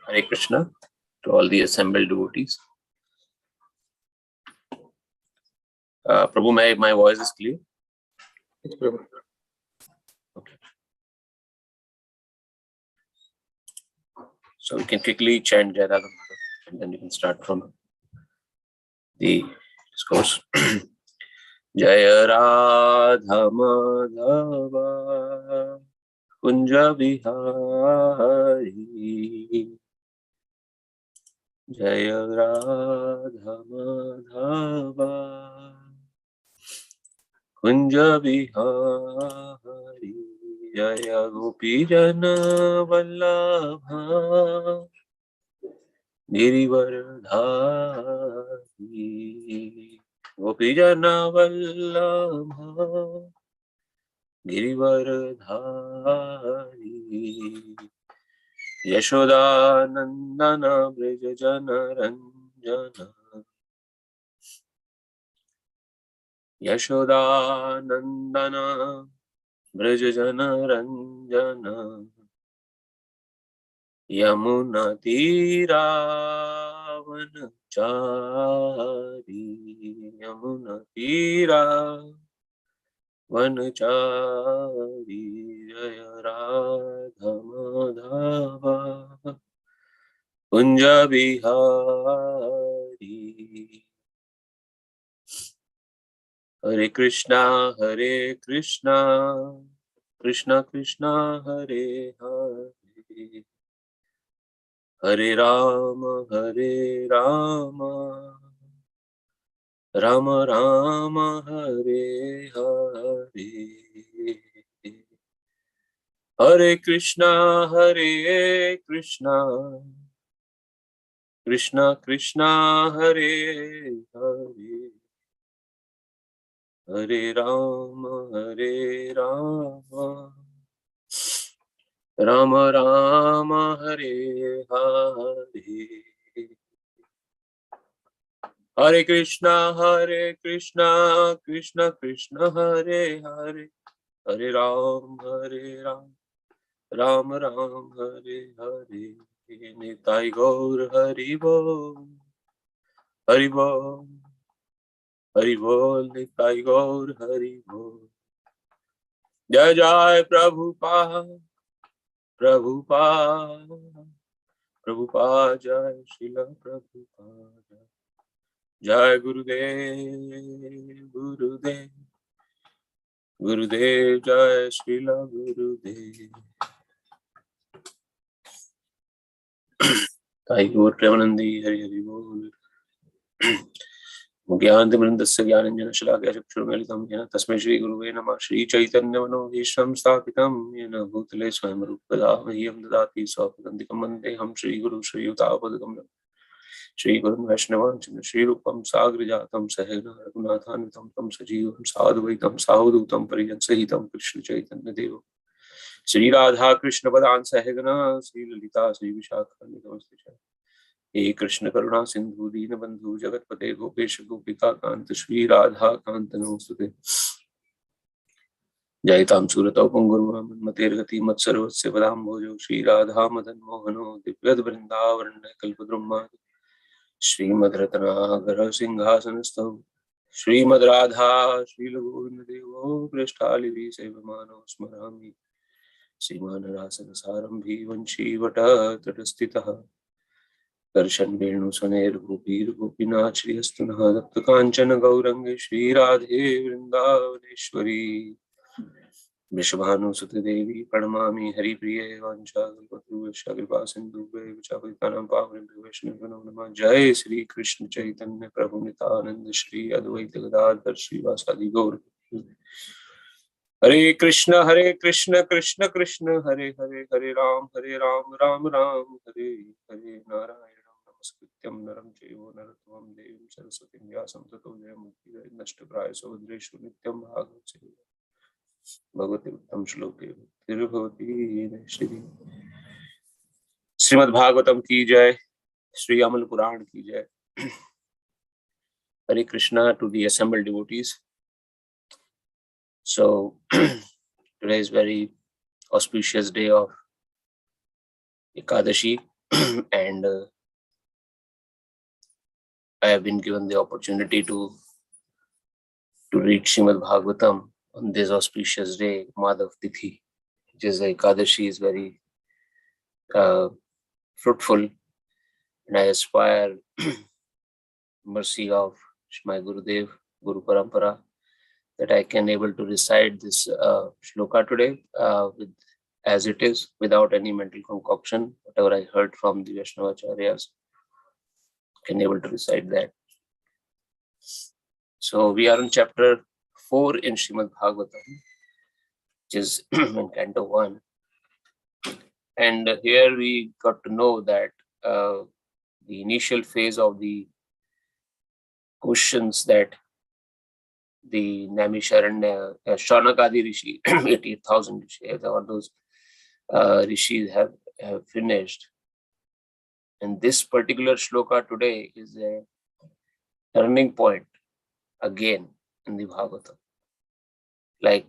Hare Krishna to all the assembled devotees. Prabhu, my voice is clear? Yes, Prabhu. Okay. So we can quickly chant Jai Radha Madhava, and then we can start from the discourse. Jaya Radha Madhava Kunja Vihari, Jaya Radha Madhava Kunja Vihari, Jaya Gopijana Vallabha Girivardhari, Gopijana Vallabha Girivardhari, Yashoda Nandana Brajajana Ranjana, Yashoda Nandana Brajajana Ranjana, Yamuna Tira Vanachari, Yamuna Tira Vanachari, Jaya Radha Madhava Kunja Vihari. Hare Krishna, Krishna Krishna, Hare Hare, Hare Rama, Rama Rama, Hare Hare, Hare Krishna, Krishna Krishna, Hare Hare, Hare Rama, Rama Rama, Hare Hare, Hare Krishna, Krishna Krishna, Hare Hare, Hare Ram, Ram Ram, Hare Hare, Nitai Gaur Hari Bol, Hari Bol, Hari Bol, Nitai Gaur Hari Bol. Jai Jai Prabhupada, Prabhupada, Jai Srila Prabhupada, Jai Gurudev, Gurudev, Jai Srila Gurudev. Sai Gaur Premanandi, Hari Hari Bol. ज्ञानतिमिरन्दस्य ज्ञानञ्जनशलाकया चक्षुर्मीलितं येन तस्मै श्रीगुरुवे नमः। श्रीचैतन्यमनोभीष्टं स्थापितं येन भूतले स्वयं रूपदा मह्यं ददाति स्वपदान्तिकं वन्देऽहं श्रीगुरुं श्रीयुतापदकमलं श्रीगुरुं वैष्णवांश्च श्रीरूपं साग्रजातं सहगण रघुनाथान्वितं तं सजीवं साद्वैतं सावधूतं परिजनसहितं कृष्णचैतन्यदेवं श्रीराधा कृष्णपदान् सहगण श्रीललिता श्रीविशाखान्वितमस्तु। हे कृष्ण करुणा सिंधु दीनबंधु जगतपते गोपेश गोपिका कांत श्री राधा कांत नमोस्तुते। जयतां सूरतौ पुंगुरुमतेर्गति मत्सर्वस्य पदाम्भोजो श्री राधा मदन मोहनो दिव्यद् वृंदावन कल्पद्रुमा श्रीमद्रत्नाकर सिंहासनस्थौ श्रीमद् राधा श्रीलगोविंद देवो पृष्ठालिभि सेवमानो स्मरामि श्रीमान रासन सारंभी वंशी what तटस्थितः Darshan Venu snare गोपीर Gopinath श्रीहस्तुनः Dutt कांचन गौरंगे श्री राधे वृंदावनेश्वरी वृषभानुसुते देवी प्रणमामि हरिप्रिये वाञ्छाकल्पतरुभ्यश्च कृपा सिन्धुभ्यैव च पतितानां पावनेभ्यो वैष्णवेभ्यो नमो नमः। जय श्री कृष्ण चैतन्य प्रभु नित्यानंद श्री अद्वैत गदाधर श्रीवासादि गौर। हरे कृष्ण कृष्ण कृष्ण हरे हरे, हरे राम राम राम हरे हरे। नारायण नमस्कृत्यं नरं चैव नरोत्तमं देवीं सरस्वतीं व्यासं ततो जयमुदीरये। नष्टप्रायसो भद्रेषु नित्यं भागवत सेवा भगवते उत्तम श्लोके भक्तिर्भवति श्री श्रीमद् भागवतम की जय, श्री अमल पुराण की जय। Hare Krishna to the assembled devotees. So today is very auspicious day of Ekadashi, and I have been given the opportunity to read Srimad Bhagavatam on this auspicious day, Madhav Tithi, which is Ekadashi, is very fruitful, and I aspire mercy of my Gurudev, Guru Parampara, that I can able to recite this shloka today with as it is, without any mental concoction. Whatever I heard from the Vaishnavacharyas, can able to recite that. So we are in chapter 4 in Srimad Bhagavatam, which is in Canto 1. And here we got to know that the initial phase of the questions that the Naimisharanya, Shaunakadi Rishi, 88,000 Rishi, all those Rishis have finished. And this particular shloka today is a turning point again in the Bhagavatam. Like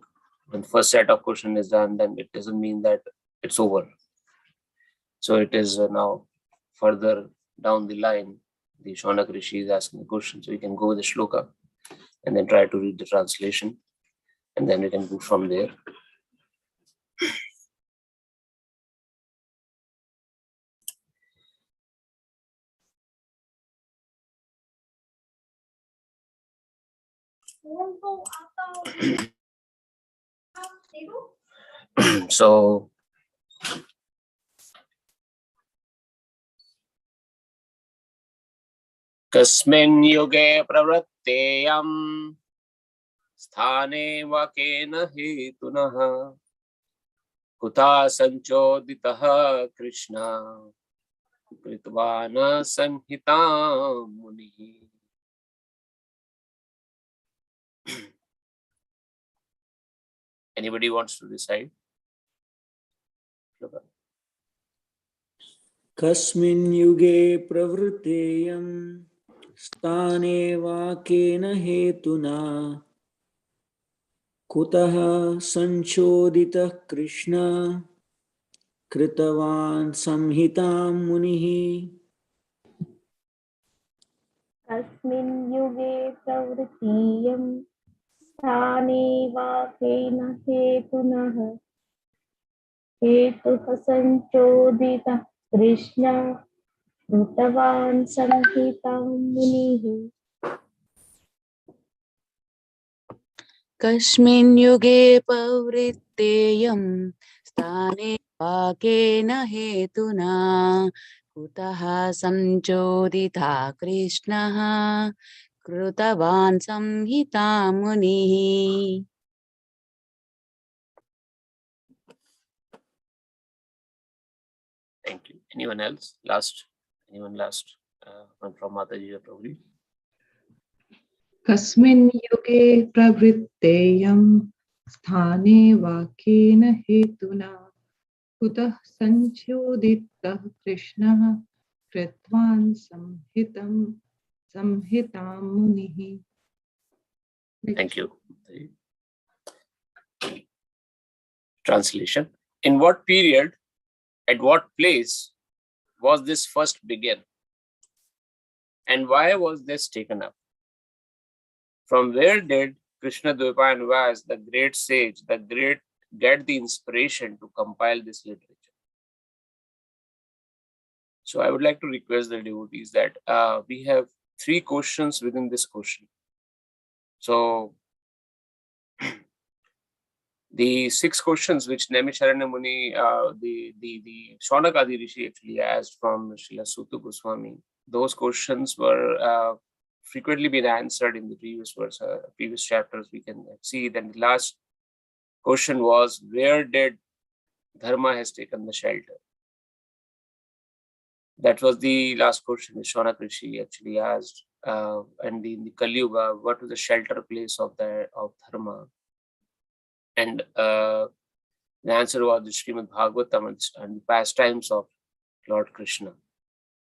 when first set of question is done, then it doesn't mean that it's over. So it is now further down the line, the Shaunak Rishi is asking the question. So we can go with the shloka and then try to read the translation, and then we can go from there. So Kasmin yuge pravratteyam sthane vakena hetunah kuta sanchoditah Krishna kritvana sanhitam muni. Anybody wants to decide? Kasmin yuge pravriteyam sthane vakena hetuna kutaha sanchoditah Krishna kritavan samhitam munihi. Kasmin yuge pravritiyam sthane vakena hetunah hetuh sanchoditah Krishna kritavan samhitam munihi. Kasmin yuge pavritteyam sthane vakena hetuna kutaha sanchodita Krishnaha kritavan samhita munihi. Thank you. Anyone else? Last? Anyone last? One from Mataji or Prabhuji. Kasmin yuge pravritteyam sthane vakena hetuna kutah sanchoditah Krishna kritvan samhitam munihi. Thank you. Translation. In what period, at what place was this first begun? And why was this taken up? From where did Krishna Dvaipayan Vyas, the great sage, get the inspiration to compile this literature? So I would like to request the devotees that we have 3 questions within this question. So the 6 questions which Naimisharanya Muni, the Shaunakadi Rishi actually asked from Srila Suta Goswami, those questions were frequently been answered in the previous chapters. We can see that the last question was, where did Dharma has taken the shelter? That was the last question the Shaunak Rishi actually asked. And in the Kali Yuga, what was the shelter place of Dharma? And the answer was the Srimad Bhagavatam and the pastimes of Lord Krishna.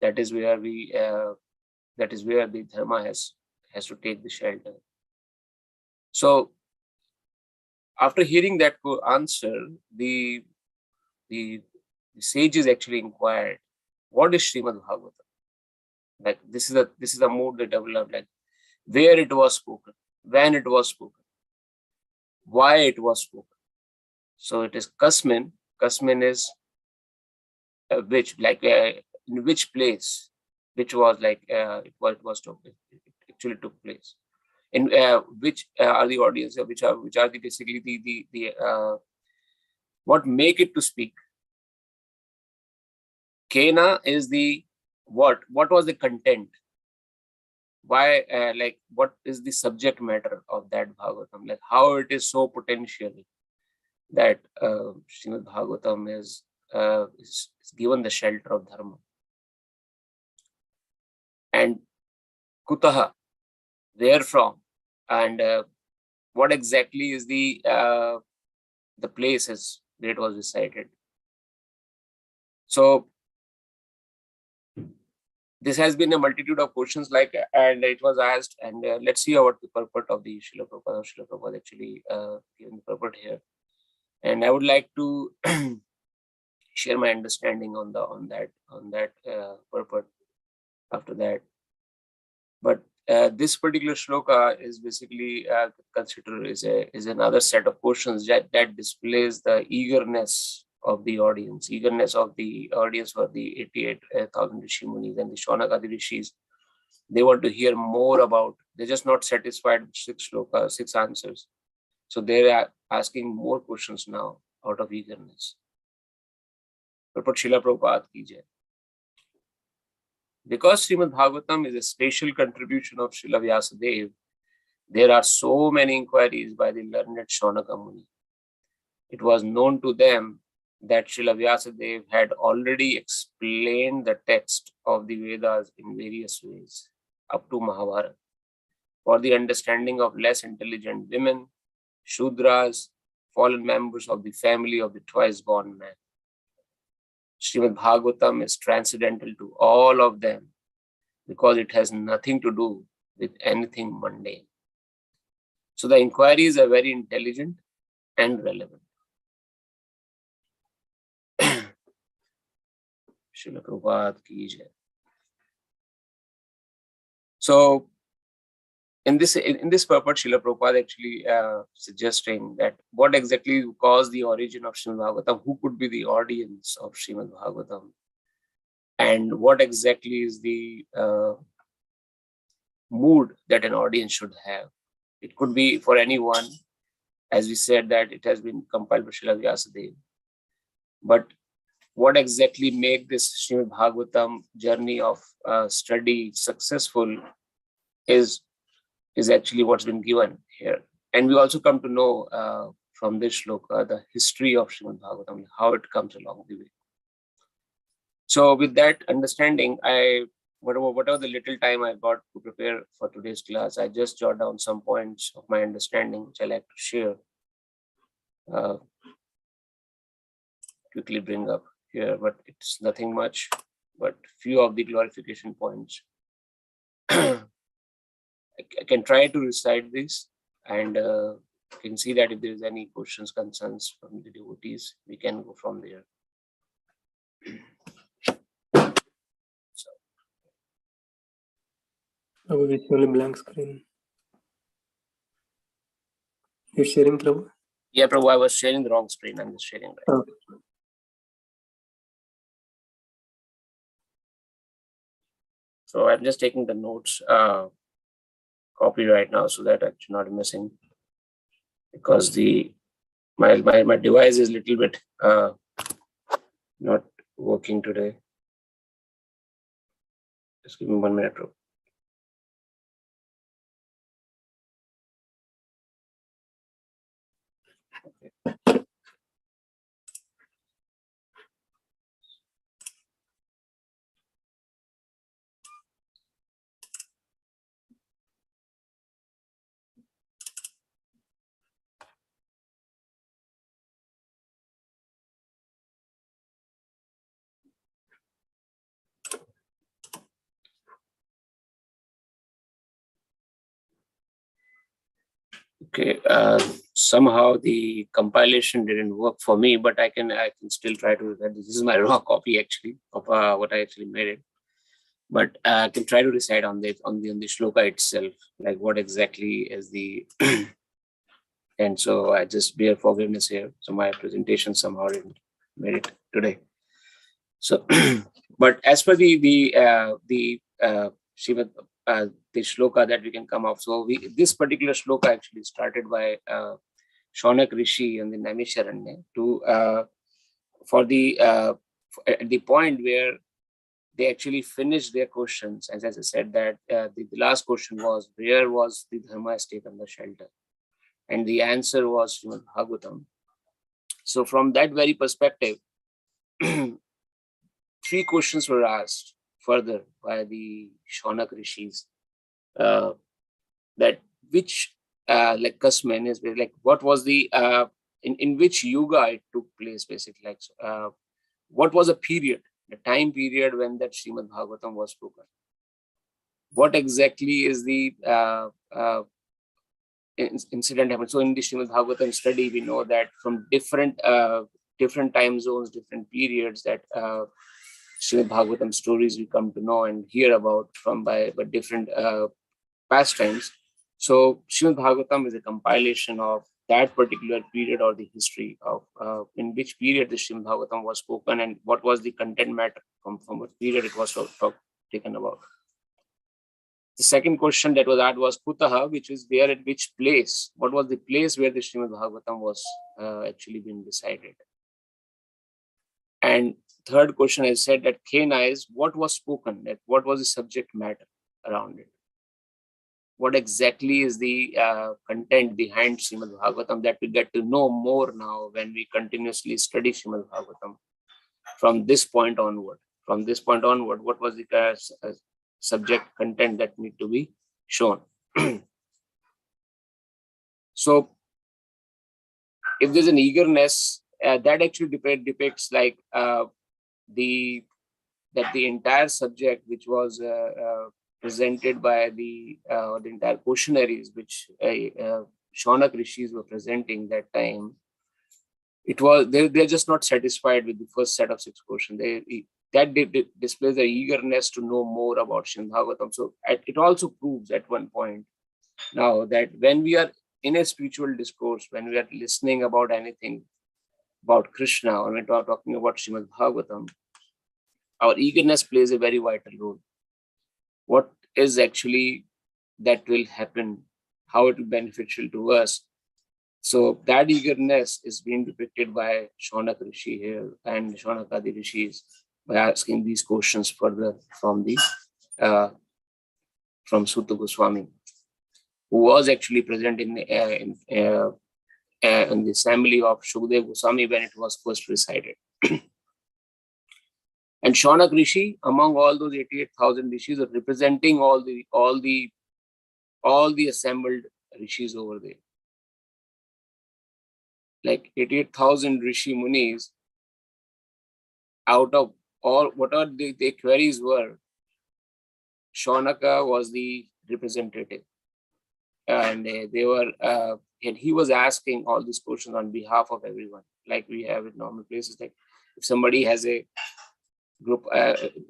That is where the Dharma has to take the shelter. So after hearing that answer, the sages actually inquired what is Srimad Bhagavatam? Like this is a mood that developed, like where it was spoken, when it was spoken, why it was spoken. So it is Kasmin. Kasmin is which, like in which place, which was like it actually took place. In which are the audience, which are the basically the what make it to speak. Kena is the what was the content, why like what is the subject matter of that Bhagavatam, like how it is so potential that Srimad Bhagavatam is given the shelter of dharma. And kutaha, where from, and what exactly is the places where it was recited. So this has been a multitude of questions, like, and it was asked, and let's see what the purport of the Srila Prabhupada actually given the purport here. And I would like to share my understanding on that purport after that. But this particular shloka is basically considered is another set of questions that displays the eagerness of the audience for the 88,000 Rishi Munis and the Shaunakadi Rishis. They want to hear more about. They're just not satisfied with 6 shlokas, 6 answers. So they are asking more questions now out of eagerness. Purport Srila Prabhupada ki jai. Because Srimad Bhagavatam is a special contribution of Srila Vyasadeva, there are so many inquiries by the learned Shaunaka Muni. It was known to them that Srila Vyasadeva had already explained the text of the Vedas in various ways, up to Mahabharata, for the understanding of less intelligent women, Shudras, fallen members of the family of the twice-born man. Srimad Bhagavatam is transcendental to all of them because it has nothing to do with anything mundane. So the inquiries are very intelligent and relevant. Srila Prabhupada ki jai. So in this purport, Srila Prabhupada actually suggesting that what exactly caused the origin of Srimad Bhagavatam, who could be the audience of Srimad Bhagavatam, and what exactly is the mood that an audience should have. It could be for anyone, as we said that it has been compiled by Srila Vyasadeva. But what exactly make this Srimad Bhagavatam journey of study successful is actually what's been given here. And we also come to know from this shloka the history of Srimad Bhagavatam, how it comes along the way. So with that understanding, whatever the little time I got to prepare for today's class, I just jot down some points of my understanding, which I like to share. Quickly bring up here, but it's nothing much, but few of the clarification points. I can try to recite this, and you can see that if there is any questions, concerns from the devotees, we can go from there. Prabhu, it's only blank screen. You're sharing, Prabhu? Yeah, Prabhu, I was sharing the wrong screen. I'm just sharing right. Okay. So I'm just taking the notes copy right now so that I'm not missing, because my device is a little bit not working today. Just give me 1 minute, Prabhu. Okay, somehow the compilation didn't work for me, but I can still try to. This is my raw copy actually of what I actually made it. But I can try to recite on the shloka itself, like what exactly is the. And so I just bear forgiveness here. So my presentation somehow didn't made it today. So, but as for the Srimad, the shloka that we can come up. So this particular shloka actually started by Shaunak Rishi and the Naimisharanya for at the point where they actually finished their questions. As I said that the last question was, where was the Dharma has taken the shelter? And the answer was Srimad Bhagavatam. So from that very perspective, 3 questions were asked further by the Shaunak Rishis. That which like Kasman is like what was the in which yuga it took place, basically, like what was the period, the time period when that Srimad Bhagavatam was spoken? What exactly is the incident happened? So in the Srimad Bhagavatam study, we know that from different time zones, different periods, that Srimad Bhagavatam stories we come to know and hear about from by different pastimes. So Srimad Bhagavatam is a compilation of that particular period or the history of in which period the Srimad Bhagavatam was spoken and what was the content matter from what period it was taken about. The second question that was asked was Kutaha, which is where at which place. What was the place where the Srimad Bhagavatam was actually being decided? And third question I said that Kena is what was spoken, that what was the subject matter around it. What exactly is the content behind Srimad Bhagavatam that we get to know more now when we continuously study Srimad Bhagavatam from this point onward. From this point onward, what was the subject content that need to be shown? So if there's an eagerness, that actually depicts like the entire subject which was presented by the entire questionnaires which Shaunak Rishis were presenting that time. It was they're just not satisfied with the first set of 6 questions. That displays the eagerness to know more about Srimad Bhagavatam. So it also proves at one point now that when we are in a spiritual discourse, when we are listening about anything about Krishna, or when we are talking about Srimad Bhagavatam, our eagerness plays a very vital role. What is actually that will happen, how it will be beneficial to us. So that eagerness is being depicted by Shaunak Rishi here and Shaunakadi Rishis by asking these questions further from Sutta Goswami, who was actually present in the assembly of Shukdev Goswami when it was first recited. And Shaunak Rishi, among all those 88,000 rishis, are representing all the assembled rishis over there. Like 88,000 rishi munis, out of all whatever the queries were, Shaunaka was the representative, and they were and he was asking all these questions on behalf of everyone, like we have in normal places. Like if somebody has a group,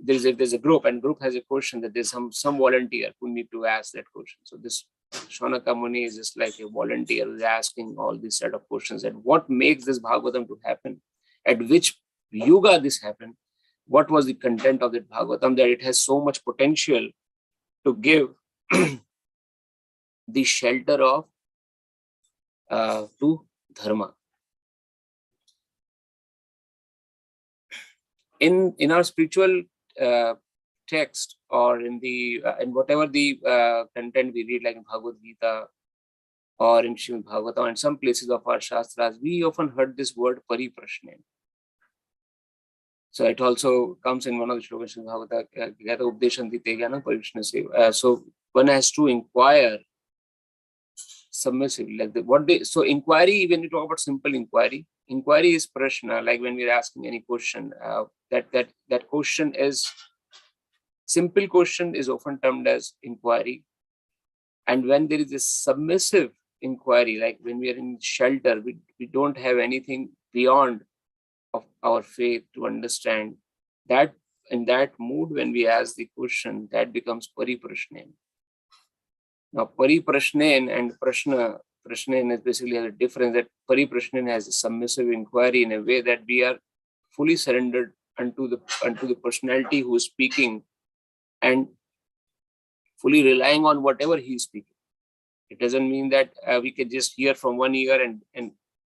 there's a group, and group has a question, that there's some volunteer who need to ask that question. So this Shaunaka Muni is just like a volunteer who's asking all these set of questions, and what makes this Bhagavatam to happen, at which yuga this happened, what was the content of that Bhagavatam, that it has so much potential to give the shelter of to dharma. In our spiritual text, or in whatever the content we read, like in Bhagavad Gita or in Srimad Bhagavatam and some places of our Shastras, we often heard this word pariprashna. So it also comes in one of the shlokas in Bhagavatam. So one has to inquire submissively, like so inquiry, when you talk about simple inquiry is prashna, like when we're asking any question, that question is simple question is often termed as inquiry. And when there is a submissive inquiry, like when we are in shelter, we don't have anything beyond of our faith to understand. That in that mood, when we ask the question, that becomes pariprashnen. Now, pariprashnen and prashnen is basically has a difference, that pariprashnen has a submissive inquiry in a way that we are fully surrendered unto the personality who is speaking and fully relying on whatever he is speaking. It doesn't mean that we can just hear from one ear and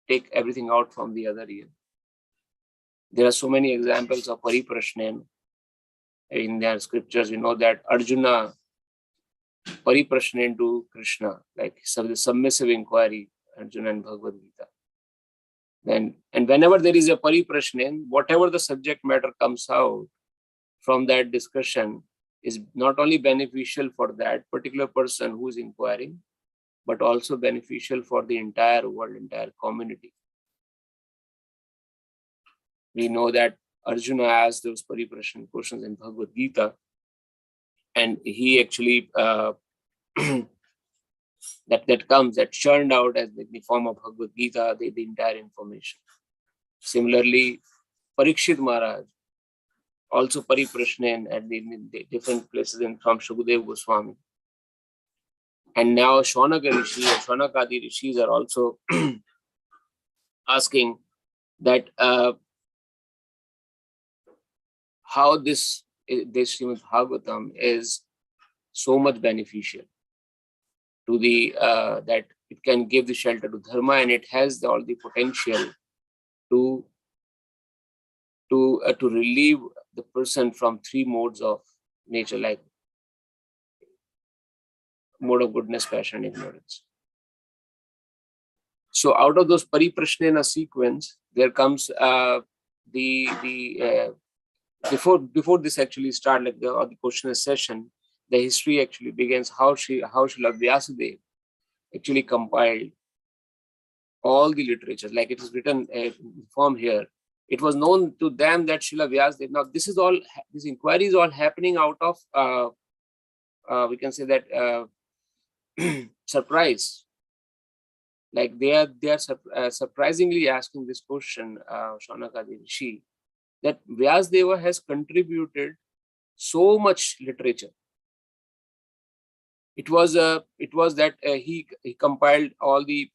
take everything out from the other ear. There are so many examples of pariprashnen in their scriptures. We know that Arjuna pariprashnen to Krishna, like the submissive inquiry, Arjuna and Bhagavad Gita. Then, and whenever there is a pariprashnen, whatever the subject matter comes out from that discussion is not only beneficial for that particular person who is inquiring, but also beneficial for the entire world, entire community. We know that Arjuna asked those pariprashnen questions in Bhagavad Gita, and he actually that churned out as the form of Bhagavad Gita the entire information. Similarly, Parikshit Maharaj also pariprashnen at the different places from Shukadeva Goswami. And now Shaunaka Rishi and Shaunakadi Rishis are also asking that how this Srimad Bhagavatam is so much beneficial to the that it can give the shelter to dharma, and it has all the potential to relieve the person from three modes of nature, like mode of goodness, passion, and ignorance. So out of those pariprashnena sequence, there comes before this actually start, like the questionnaire session, the history actually begins how Srila Vyasadeva actually compiled all the literature, like it is written in form here. It was known to them that Srila Vyasadeva, now this inquiry is all happening out of we can say that surprise. Like they are surprisingly asking this question, Shaunakadi Rishi, that Vyasadeva has contributed so much literature. It was that he compiled all the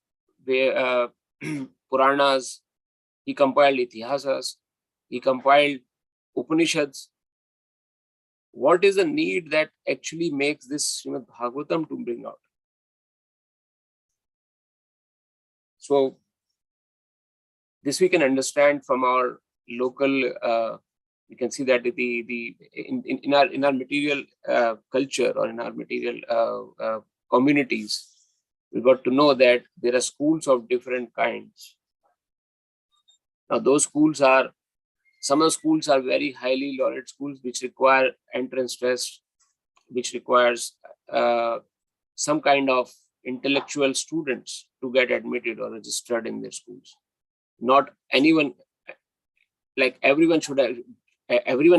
Puranas, he compiled Itihasas, he compiled Upanishads. What is the need that actually makes this Srimad Bhagavatam to bring out? So this we can understand from our local. We can see that in our material culture, or in our material communities, we got to know that there are schools of different kinds. Now those schools are, some of the schools are very highly lauded schools which require entrance test, which requires some kind of intellectual students to get admitted or registered in their schools. Not anyone, like everyone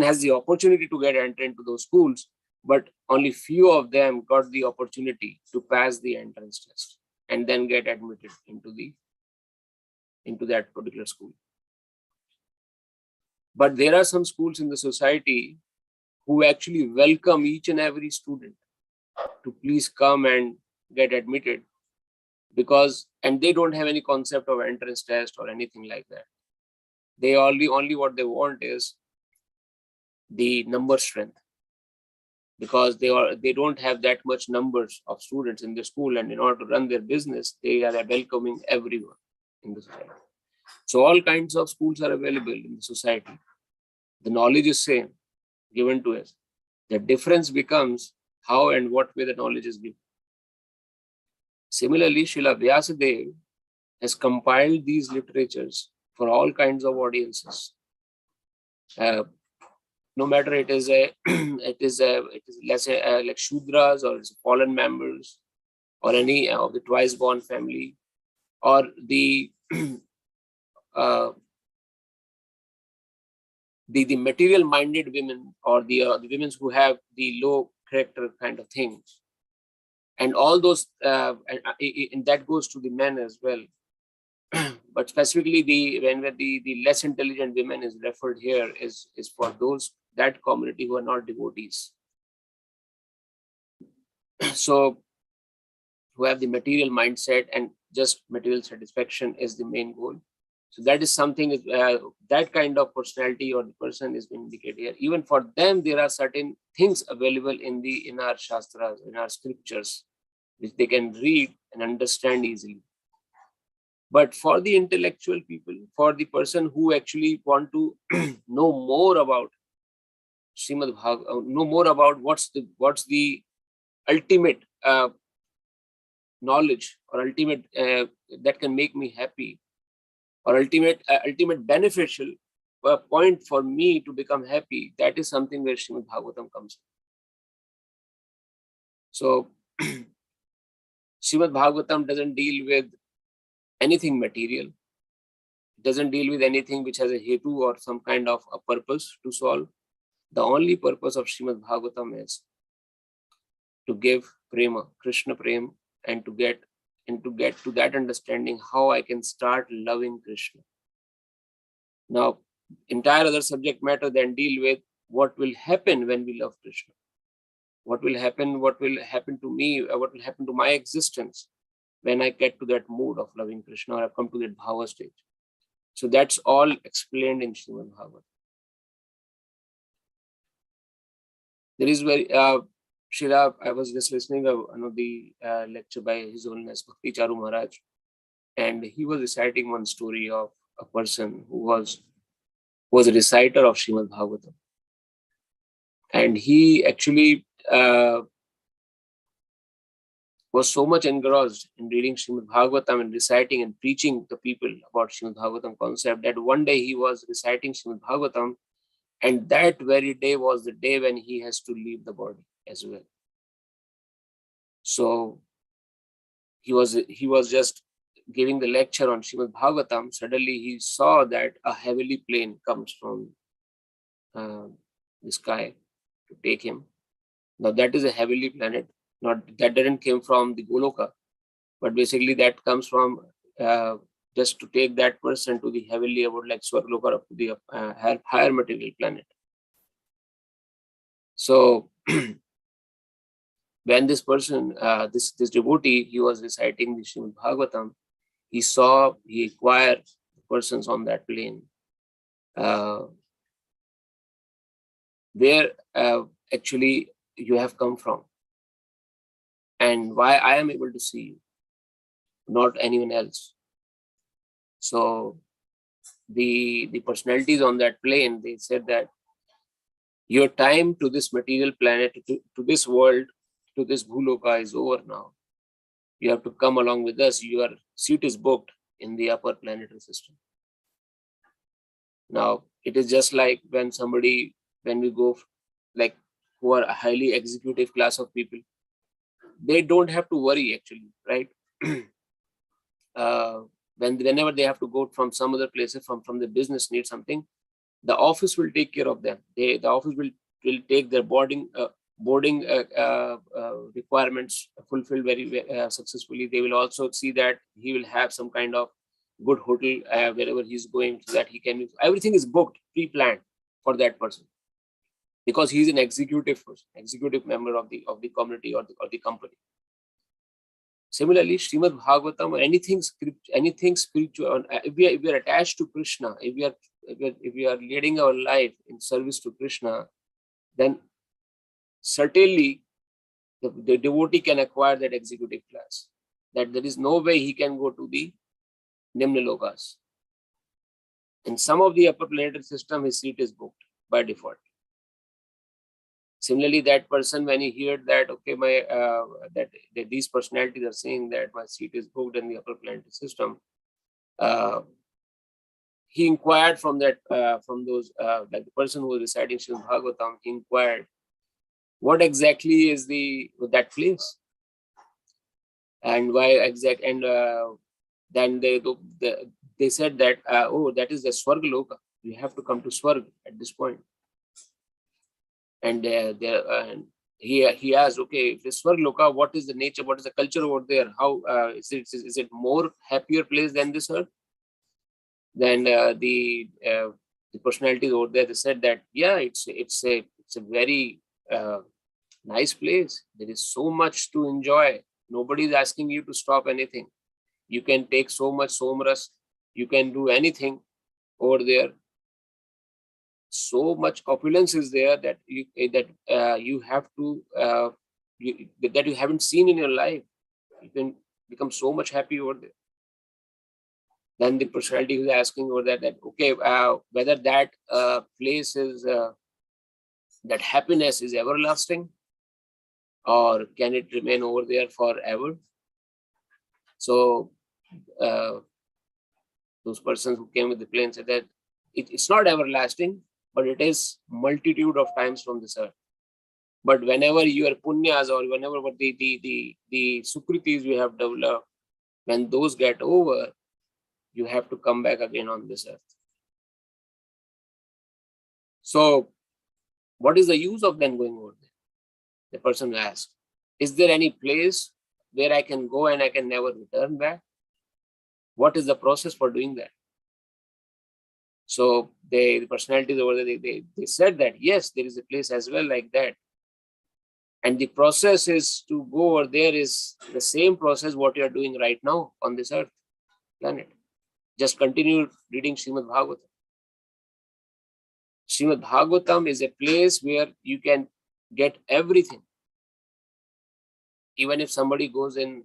has the opportunity to get entered into those schools, but only few of them got the opportunity to pass the entrance test and then get admitted into that particular school. But there are some schools in the society who actually welcome each and every student to please come and get admitted, and they don't have any concept of entrance test or anything like that. They only what they want is the number strength, because they don't have that much numbers of students in the school, and in order to run their business, they are welcoming everyone in the society. So all kinds of schools are available in the society. The knowledge is same, given to us. The difference becomes how and what way the knowledge is given. Similarly, Srila Vyasadeva has compiled these literatures for all kinds of audiences. No matter it is let's say like Shudras, or it's fallen members, or any of the twice born family, or the the material minded women, or the women who have the low character kind of things, and all those, and that goes to the men as well. But specifically, when the less intelligent women is referred here is for that community who are not devotees. So, who have the material mindset and just material satisfaction is the main goal. So that is something, that kind of personality or the person is indicated here. Even for them, there are certain things available in our shastras, in our scriptures, which they can read and understand easily. But for the intellectual people, for the person who actually want to know more about Srimad Bhagavatam, know more about what's the ultimate knowledge or ultimate that can make me happy, or ultimate beneficial point for me to become happy, that is something where Srimad Bhagavatam comes in. So Srimad Bhagavatam doesn't deal with anything material. It doesn't deal with anything which has a hetu or some kind of a purpose to solve. The only purpose of Srimad Bhagavatam is to give prema, Krishna prema, and to get to that understanding how I can start loving Krishna. Now, entire other subject matter then deal with what will happen when we love Krishna. What will happen to me, what will happen to my existence when I get to that mood of loving Krishna, or I come to that bhava stage. So that's all explained in Srimad Bhagavatam. There is very, Srila, I was just listening to the lecture by His Holiness Bhakti Charu Maharaj, and he was reciting one story of a person who was a reciter of Srimad Bhagavatam. And he actually was so much engrossed in reading Srimad Bhagavatam and reciting and preaching the people about Srimad Bhagavatam concept that one day he was reciting Srimad Bhagavatam, and that very day was the day when he has to leave the body as well. So he was just giving the lecture on Srimad Bhagavatam. Suddenly he saw that a heavenly plane comes from the sky to take him. Now that is a heavenly planet. That didn't came from the Goloka, but basically that comes from just to take that person to the heavenly abode, like Swargaloka, up to the higher material planet. So when this person, this devotee, he was reciting the Srimad Bhagavatam, he inquired the persons on that plane, where actually you have come from, and why I am able to see you, not anyone else. So the personalities on that plane, they said that your time to this material planet, to this world, to this Bhuloka is over now. You have to come along with us. Your seat is booked in the upper planetary system. Now, it is just like when we go, like, who are a highly executive class of people, they don't have to worry actually, right? Whenever they have to go from some other places, from the business need something, the office will take care of them. The office will take their boarding requirements fulfilled very successfully. They will also see that he will have some kind of good hotel wherever he's going, so that he can. Everything is booked, pre-planned for that person, because he's an executive person, executive member of the community or the company. Similarly, Srimad Bhagavatam or anything spiritual, if we are attached to Krishna, if we are leading our life in service to Krishna, then certainly the devotee can acquire that executive class. That there is no way he can go to the Nimna Lokas. In some of the upper planetary system, his seat is booked by default. Similarly, that person, when he heard that, okay, that these personalities are saying that my seat is booked in the upper planetary system, he inquired from those, like the person who was reciting Srimad Bhagavatam, he inquired, what exactly is that place, and why exact, and then they said that, oh, that is the Swargaloka. You have to come to Swarg at this point. And he asked, okay, if it's Swargloka, what is the nature, what is the culture over there? How is it more happier place than this earth? Then the personalities over there, they said that yeah, it's a very nice place. There is so much to enjoy. Nobody is asking you to stop anything. You can take so much somras. You can do anything over there. So much opulence is there that you have to that you haven't seen in your life. You can become so much happy over there. Then the personality is asking over that okay, whether that place is that happiness is everlasting, or can it remain over there forever? So those persons who came with the plane said that it's not everlasting, but it is multitude of times from this earth. But whenever your punyas or whenever the sukritis we have developed, when those get over, you have to come back again on this earth. So what is the use of then going over there? The person asked, is there any place where I can go and I can never return back? What is the process for doing that? So the personalities over there, they said that yes, there is a place as well like that. And the process is to go over there is the same process what you are doing right now on this earth planet. Just continue reading Srimad Bhagavatam. Srimad Bhagavatam is a place where you can get everything. Even if somebody goes if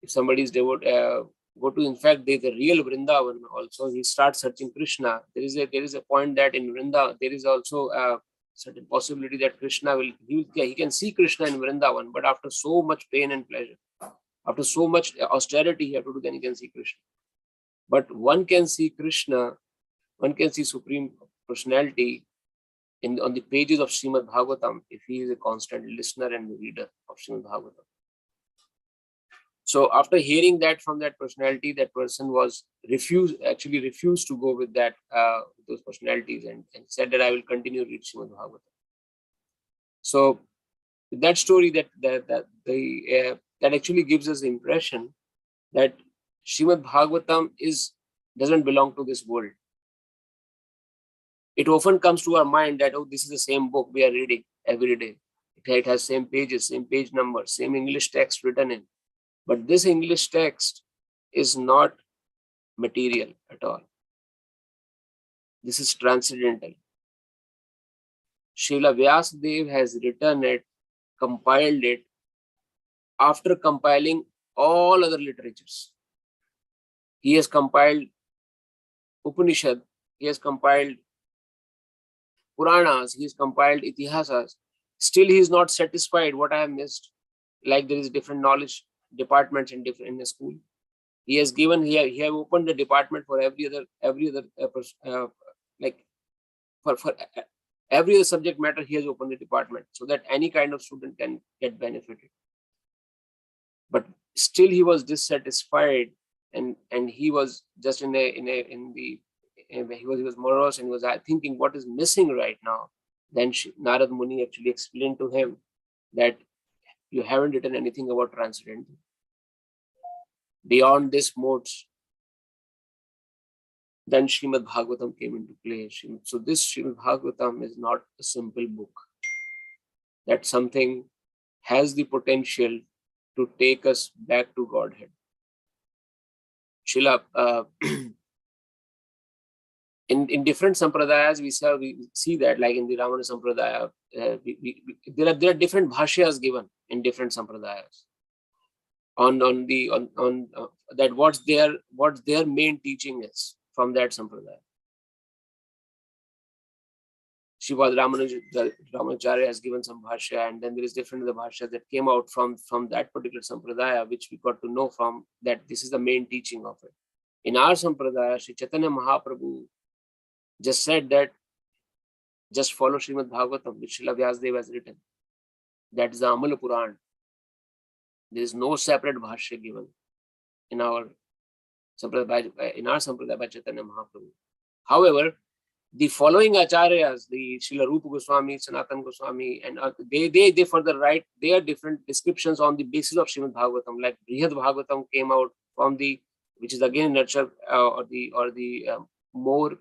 somebody is devout, go to, in fact, there's a real Vrindavan also. He starts searching Krishna. There is a point that in Vrindavan, there is also a certain possibility that Krishna he can see Krishna in Vrindavan, but after so much pain and pleasure, after so much austerity, he have to do, then he can see Krishna. But one can see Krishna, one can see Supreme Personality on the pages of Srimad Bhagavatam if he is a constant listener and reader of Srimad Bhagavatam. So after hearing that from that personality, that person refused to go with that those personalities and said that I will continue to read Srimad Bhagavatam. So that story that actually gives us the impression that Srimad Bhagavatam doesn't belong to this world. It often comes to our mind that, oh, this is the same book we are reading every day. It has same pages, same page numbers, same English text written in. But this English text is not material at all. This is transcendental. Srila Vyasadeva has written it, compiled it, after compiling all other literatures. He has compiled Upanishad, he has compiled Puranas, he has compiled Itihasas. Still he is not satisfied what I have missed. Like there is different knowledge departments in a school. He has given, he have opened the department for every other like for every other subject matter. He has opened the department so that any kind of student can get benefited. But still he was dissatisfied, and he was just he was morose, and he was thinking what is missing right now. Then Narad Muni actually explained to him that you haven't written anything about transcendental. Beyond this modes, then Srimad Bhagavatam came into play. So this Srimad Bhagavatam is not a simple book. That something has the potential to take us back to Godhead. Srila, in different sampradayas, we see that, like in the Ramana Sampradaya, there are different bhashyas given in different sampradayas on that what their main teaching is from that sampradaya. Srimad Ramanacharya has given some bhashya, and then there is different other bhashya that came out from that particular sampradaya, which we got to know from that this is the main teaching of it. In our sampradaya, Sri Chaitanya Mahaprabhu just said that just follow Srimad Bhagavatam, which Srila Vyasadeva has written. That is the Amala Puran. There is no separate bhashya given in our sampradaya by Chaitanya Mahaprabhu. However, the following acharyas, the Srila Rupa Goswami, Sanatana Goswami, and they further write their different descriptions on the basis of Srimad Bhagavatam. Like Brihad Bhagavatam came out from the, which is again nurture or the more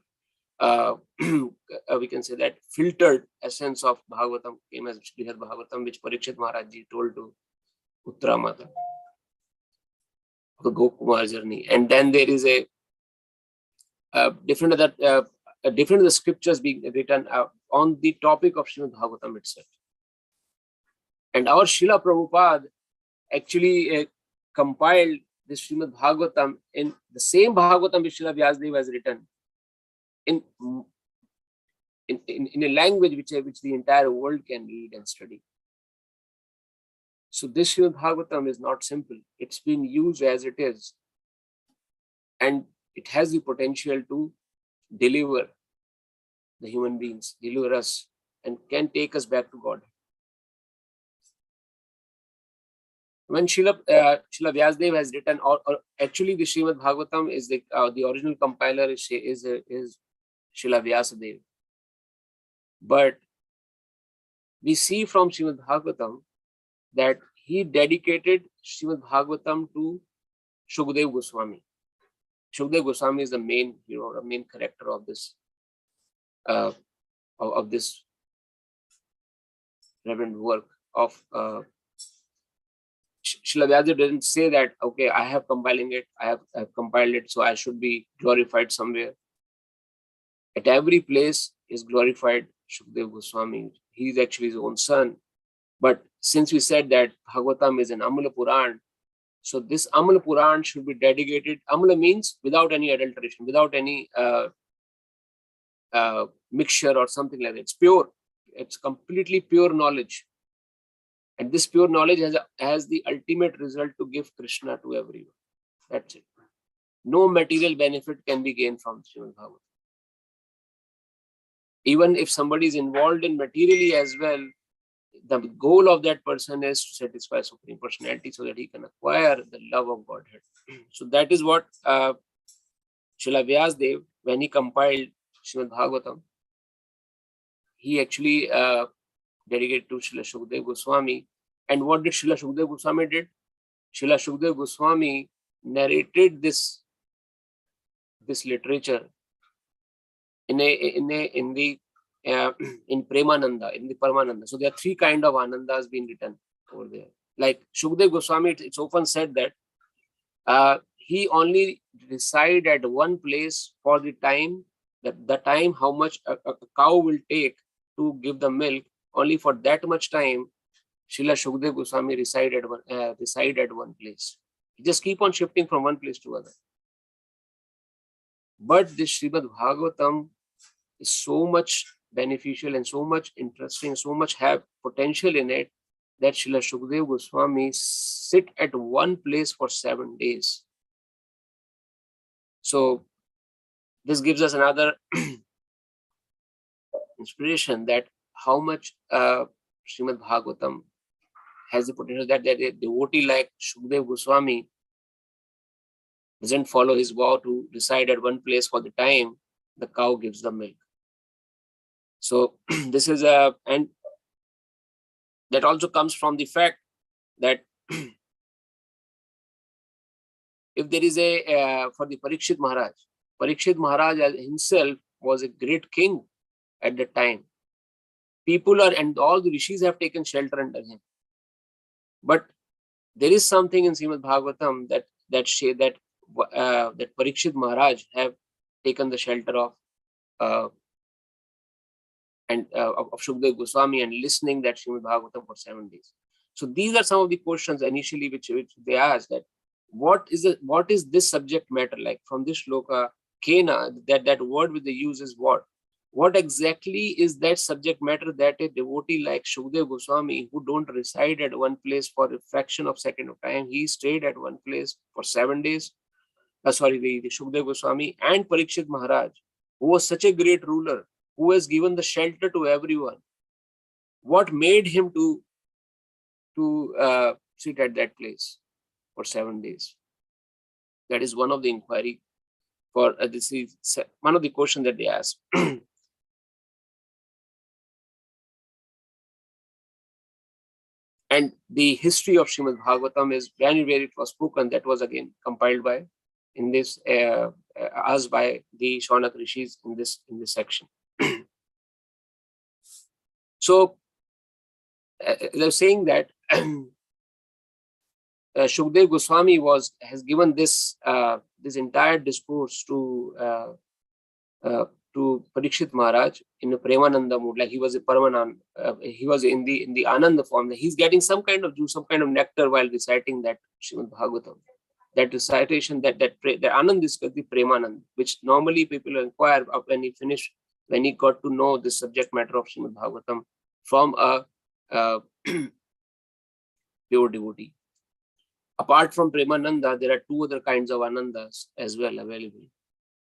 we can say that filtered essence of Bhagavatam came as Brihad Bhagavatam, which Parikshit Maharaj Ji told to Uttara Mata, the Gokumar journey. And then there is a different other scriptures being written on the topic of Srimad Bhagavatam itself. And our Srila Prabhupada actually compiled this Srimad Bhagavatam in the same Bhagavatam which Srila Vyasadeva has written in a language which the entire world can read and study. So this Srimad Bhagavatam is not simple. It's been used as it is. And it has the potential to deliver the human beings, deliver us, and can take us back to God. When Srila Vyasadeva has written, or actually the Srimad Bhagavatam is the original compiler is Srila Vyasadeva. But we see from Srimad Bhagavatam that he dedicated Srimad Bhagavatam to Shukdev Goswami. Shukdev Goswami is the main hero, the main character of this reverend work of Srila Vyasadeva doesn't say that, okay, I have compiling it, I have compiled it, so I should be glorified somewhere. At every place is glorified Shukdev Goswami. He is actually his own son. But since we said that Bhagavatam is an Amala Puran, so this Amala Puran should be dedicated. Amala means without any adulteration, without any mixture or something like that. It's pure. It's completely pure knowledge. And this pure knowledge has the ultimate result to give Krishna to everyone. That's it. No material benefit can be gained from Srimad Bhagavatam. Even if somebody is involved in materially as well, the goal of that person is to satisfy Supreme Personality so that he can acquire the love of Godhead. So that is what Srila Vyasadeva, when he compiled Srimad Bhagavatam, he actually dedicated to Srila Shukdev Goswami. And what did Srila Shukdev Goswami did? Srila Shukdev Goswami narrated this literature in Premananda, in the Paramananda. So there are three kinds of Anandas being written over there. Like Shukdev Goswami, it's often said that he only reside at one place for the time, the time how much a cow will take to give the milk, only for that much time, Srila Shukdev Goswami reside at one place. He just keep on shifting from one place to other. But this Srimad Bhagavatam is so much beneficial and so much interesting, so much have potential in it, that Srila Shukdev Goswami sit at one place for 7 days. So this gives us another inspiration that how much Srimad Bhagavatam has the potential that a devotee like Shukdev Goswami doesn't follow his vow to reside at one place for the time the cow gives the milk. So this is and that also comes from the fact that if there is for the Parikshit Maharaj himself was a great king at that time. People and all the rishis have taken shelter under him. But there is something in Srimad Bhagavatam that Parikshit Maharaj have taken the shelter of Shukdev Goswami and listening that Srimad Bhagavatam for 7 days. So these are some of the questions initially which they asked, that what is this subject matter like from this shloka kena, that word with the use is what? What exactly is that subject matter that a devotee like Shukdev Goswami, who don't reside at one place for a fraction of second of time, he stayed at one place for 7 days. The Shukdev Goswami and Parikshit Maharaj, who was such a great ruler, who has given the shelter to everyone. What made him to sit at that place for 7 days? That is one of the inquiry for this is one of the questions that they ask. And the history of Srimad Bhagavatam is where it was spoken. That was again compiled by in this as by the Shaunak Rishis in this section. So they're saying that Shukdev Goswami has given this entire discourse to Parikshit Maharaj in a Premananda mood, like he was a Paramanand, he was in the Ananda form. He's getting some kind of juice, some kind of nectar while reciting that Srimad Bhagavatam. That recitation, that Anand is the Premanand, which normally people inquire when he got to know the subject matter of Srimad Bhagavatam from a pure devotee. Apart from Premananda, there are two other kinds of Anandas as well available.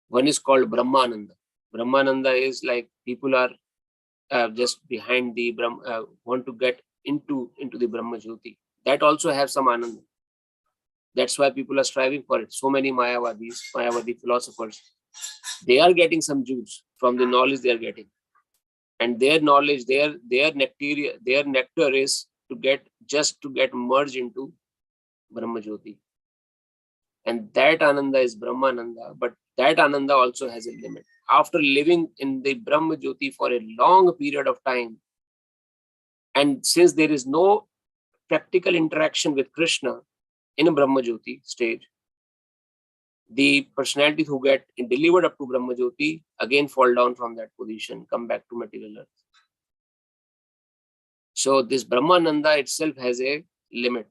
One is called Brahmananda. Brahmananda is like people are just behind the Brahma, want to get into the Brahma Jyoti. That also have some Ananda. That's why people are striving for it. So many Mayavadi philosophers, they are getting some juice from the knowledge they are getting. And their knowledge, their nectar is to get merged into Brahma Jyoti. And that Ananda is Brahmananda, but that Ananda also has a limit. After living in the Brahma Jyoti for a long period of time, and since there is no practical interaction with Krishna in a Brahma Jyoti stage, the personalities who get delivered up to Brahma Jyoti again fall down from that position, come back to material earth. So this Brahmananda itself has a limit.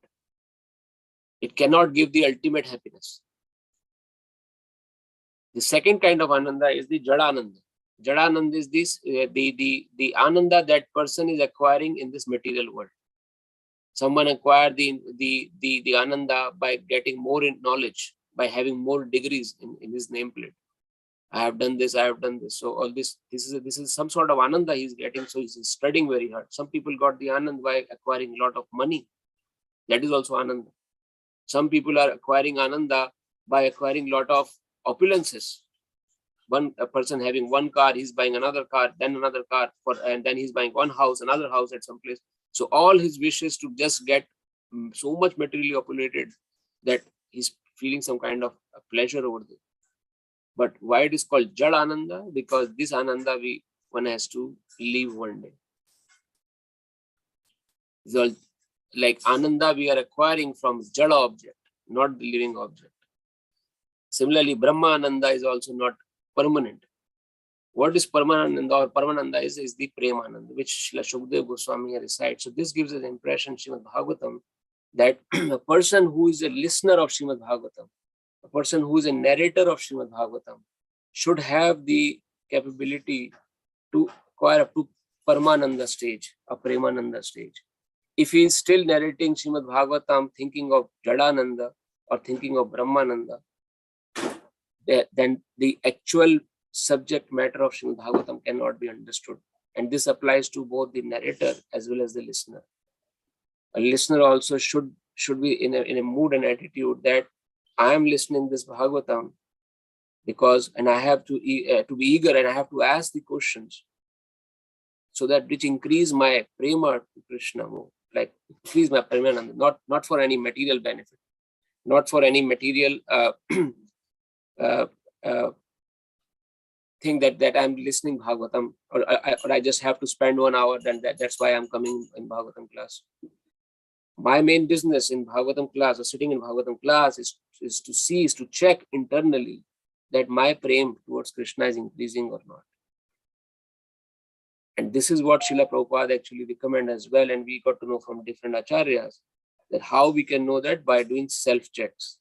It cannot give the ultimate happiness. The second kind of Ananda is the Jadananda. Jadananda is this the Ananda that person is acquiring in this material world. Someone acquire the Ananda by getting more in knowledge, by having more degrees in his nameplate. I have done this, I have done this. So all this is some sort of Ananda he's getting. So he's studying very hard. Some people got the Ananda by acquiring a lot of money. That is also Ananda. Some people are acquiring Ananda by acquiring a lot of opulences. A person having one car, he's buying another car, then another car, and then he's buying one house, another house at some place. So all his wishes to just get so much materially opulated that he's feeling some kind of pleasure over there. But why it is called Jad Ananda? Because this Ananda one has to leave one day. So like Ananda we are acquiring from Jada object, not the living object. Similarly, Brahma Ananda is also not permanent. What is Paramananda or Paramananda is the Premananda, which Shukdev Goswami recites. So this gives us the impression, Srimad Bhagavatam, that a person who is a listener of Srimad Bhagavatam, a person who is a narrator of Srimad Bhagavatam, should have the capability to acquire up to Paramananda stage, a Premananda stage. If he is still narrating Srimad Bhagavatam thinking of Jadananda or thinking of Brahmananda, then the actual subject matter of Srimad Bhagavatam cannot be understood. And this applies to both the narrator as well as the listener. A listener also should be in a mood and attitude that I am listening this Bhagavatam because, and I have to be eager and I have to ask the questions so that which increase my prema to Krishna more, like increase my premananda, not for any material benefit, not for any material thing that I'm listening Bhagavatam or I just have to spend 1 hour, then that's why I'm coming in Bhagavatam class. My main business in Bhagavatam class or sitting in Bhagavatam class is to check internally that my prem towards Krishna is increasing or not. And this is what Srila Prabhupada actually recommend as well. And we got to know from different acharyas that how we can know that by doing self-checks,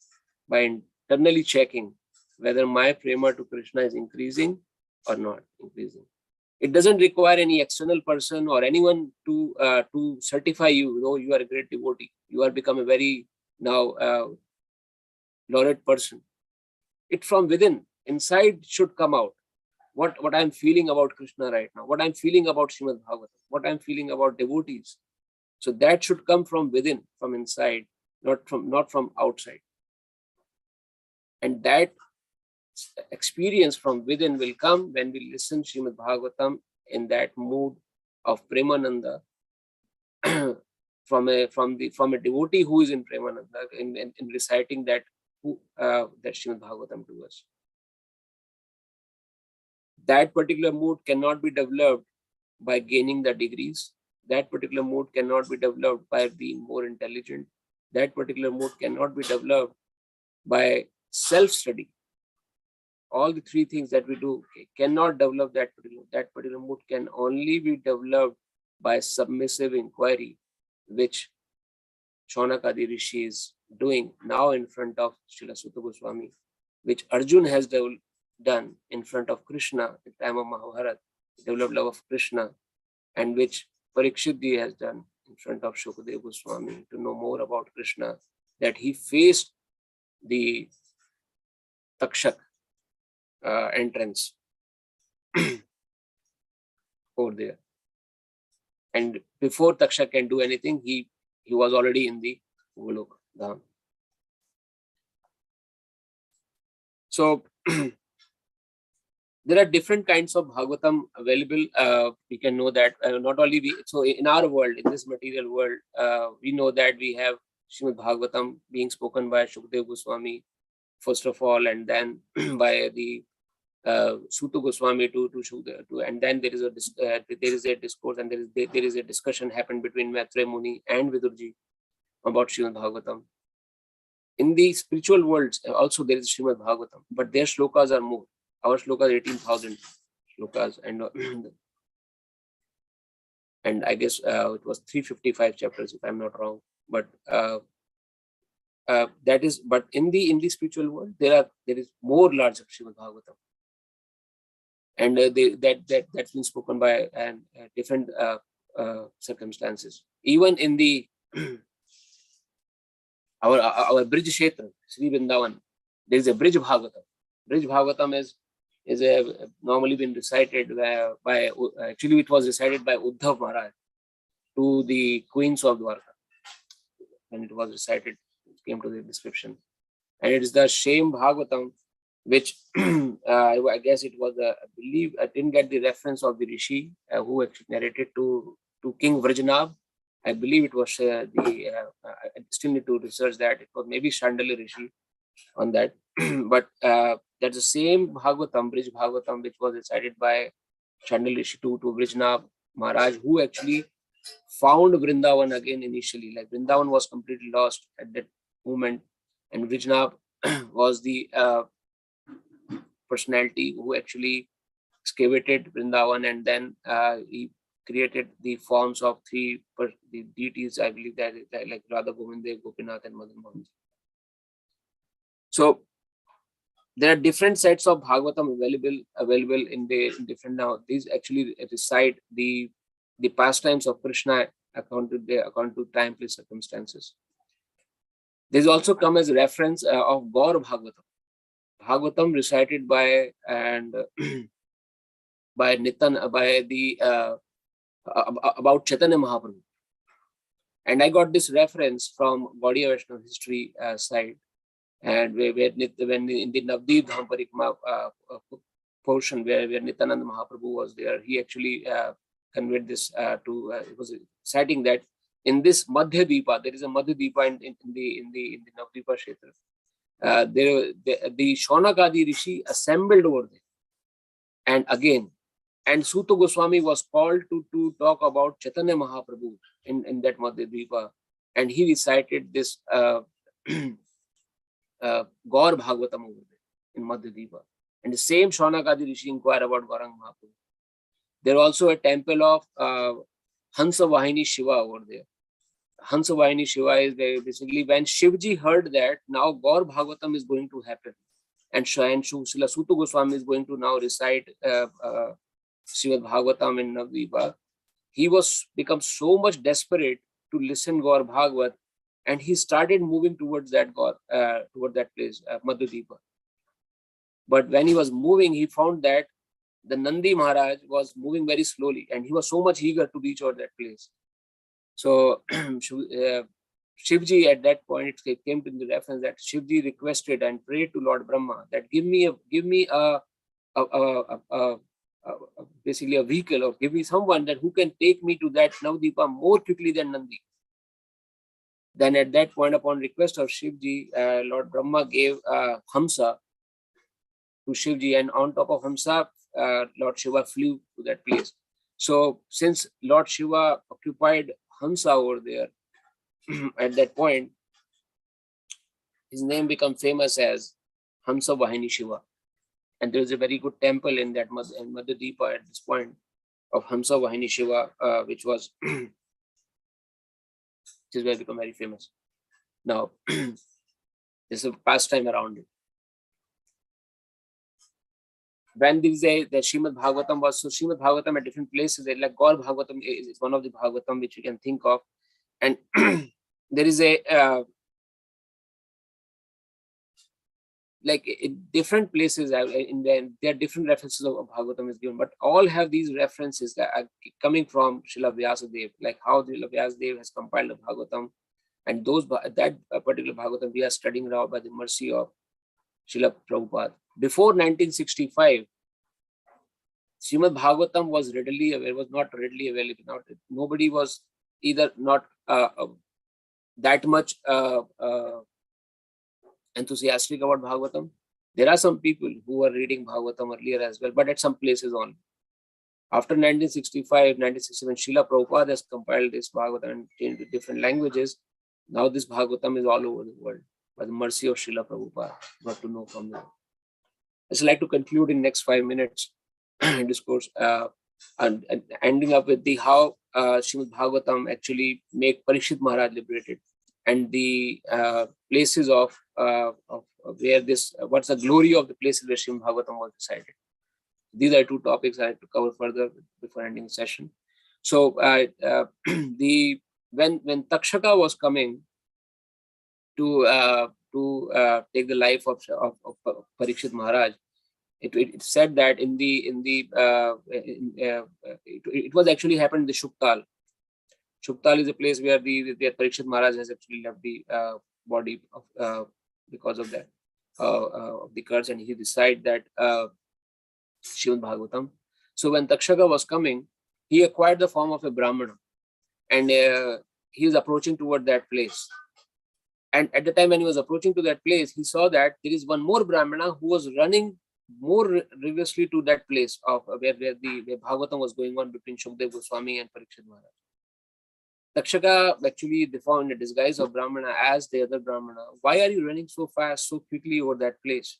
by internally checking whether my prema to Krishna is increasing or not increasing. It doesn't require any external person or anyone to certify you. You are a great devotee. You are become a very now lauded person. It from within, inside should come out. What I'm feeling about Krishna right now, what I'm feeling about Srimad Bhagavatam, what I'm feeling about devotees. So that should come from within, from inside, not from outside. And that experience from within will come when we listen Srimad Bhagavatam in that mood of Premananda from a devotee who is in Premananda in reciting that Srimad Bhagavatam to us. That particular mood cannot be developed by gaining the degrees. That particular mood cannot be developed by being more intelligent. That particular mood cannot be developed by self-study. All the three things that we do cannot develop that particular mood. Can only be developed by submissive inquiry, which Shaunakadi Rishi is doing now in front of Srila Sutta Goswami, which Arjun has done in front of Krishna at the time of Mahabharata, developed love of Krishna, and which Parikshit Ji has done in front of Shukadeva Goswami to know more about Krishna, that he faced the Takshak entrance over there. And before Takshak can do anything, he was already in the Golok Dham. So there are different kinds of Bhagavatam available. We can know that not only so in our world, in this material world, we know that we have Srimad Bhagavatam being spoken by Shukadeva Goswami, first of all, and then by the Sutta Goswami to and then there is a discourse, and there is a discussion happened between Maitreya Muni and Vidurji about Srimad Bhagavatam. In the spiritual worlds also there is Srimad Bhagavatam, but their shlokas are more. Our shlokas 18,000 shlokas, and I guess it was 355 chapters if I'm not wrong. But that is, but in the spiritual world there is more large Srimad Bhagavatam, and that's been spoken by different circumstances. Even in the our Brij Kshetra, Sri Vrindavan, there is a Brij Bhagavatam. Brij Bhagavatam is normally been recited by actually it was recited by Uddhav Maharaj to the queens of Dwarka, and it was recited, it came to the description, and it is the same Bhagavatam which I guess it was I believe I didn't get the reference of the Rishi who actually narrated to King Vrajanav. I believe it was I still need to research that. It was maybe Chandali Rishi on that, but that's the same Bhagavatam, Brij Bhagavatam, which was recited by Chandali Rishi to Vrajanav Maharaj, who actually found Vrindavan again initially. Like Vrindavan was completely lost at that moment, and Vrajanav was the personality who actually excavated Vrindavan, and then he created the forms of the deities. I believe that like Radha Govinda, Gopinath, and Madan Mohan. So there are different sets of Bhagavatam available in different now. These actually recite the pastimes of Krishna according to time, place, circumstances. These also come as a reference of Gaur Bhagavatam. Bhagavatam recited by by the about Chaitanya Mahaprabhu, and I got this reference from Gaudiya Vaishnava history side, and when in the Navdeep Dham Parikrama portion where Nityananda Mahaprabhu was there, he actually conveyed this it was citing that in this Madhya Deepa, there is a Madhya Deepa in the Navdeepa Kshetra. The Shaunakadi Rishi assembled over there, and again, and Sutta Goswami was called to talk about Chaitanya Mahaprabhu in that Madhya Deepa, and he recited this Gaur Bhagavatam over there in Madhya Deepa. And the same Shaunakadi Rishi inquired about Gauranga Mahaprabhu. There also a temple of Hansa Vahini Shiva over there. Hansa Vahini Shiva is basically when Shivji heard that now Gaur Bhagavatam is going to happen, and Srila Sutta Goswami is going to now recite Srimad Bhagavatam in Navdeepa, he was become so much desperate to listen Gaur Bhagavat, and he started moving towards that place, Madhya Deepa. But when he was moving, he found that the Nandi Maharaj was moving very slowly, and he was so much eager to reach out that place. So Shivji at that point, it came to the reference that Shivji requested and prayed to Lord Brahma that give me basically a vehicle, or give me someone that who can take me to that Navdeepa more quickly than Nandi. Then at that point, upon request of Shivji, Lord Brahma gave Hamsa to Shivji, and on top of Hamsa, Lord Shiva flew to that place. So since Lord Shiva occupied Hamsa over there, at that point, his name became famous as Hamsa Vahini Shiva. And there is a very good temple in that in Madhya at this point of Hamsa Vahini Shiva, which is where it become very famous. Now, there's a pastime around it. When they say that Srimad Bhagavatam was, so Srimad Bhagavatam at different places, like Gaur Bhagavatam is one of the Bhagavatam which you can think of. And there is a, like in different places, there are different references of Bhagavatam is given, but all have these references that are coming from Srila Vyasadeva, like how Srila Vyasadeva has compiled the Bhagavatam. And that particular Bhagavatam we are studying now by the mercy of Srila Prabhupada. Before 1965, Srimad Bhagavatam was not readily available. Nobody was either not that much enthusiastic about Bhagavatam. There are some people who were reading Bhagavatam earlier as well, but at some places only. After 1965, 1967, Srila Prabhupada has compiled this Bhagavatam and changed to different languages. Now this Bhagavatam is all over the world by the mercy of Srila Prabhupada. Got to know from them. I'd like to conclude in next 5 minutes discourse and ending up with the how Srimad Bhagavatam actually make Parikshit Maharaj liberated, and the places of where this, what's the glory of the places where Srimad Bhagavatam was decided. These are two topics I have to cover further before ending the session. So when Takshaka was coming to take the life of Parikshit Maharaj, it said that it was actually happened in the Shuktal. Shuktal is a place where the Parikshit Maharaj has actually left the body of because of that of the curse, and he decided that Srimad Bhagavatam. So when Takshaka was coming, he acquired the form of a Brahmana, and he was approaching toward that place. And at the time when he was approaching to that place, he saw that there is one more Brahmana who was running more rigorously to that place of where Bhagavatam was going on between Shukdev Goswami and Parikshit Maharaj. Takshaka actually deformed in the disguise of Brahmana as the other Brahmana. Why are you running so fast, so quickly over that place?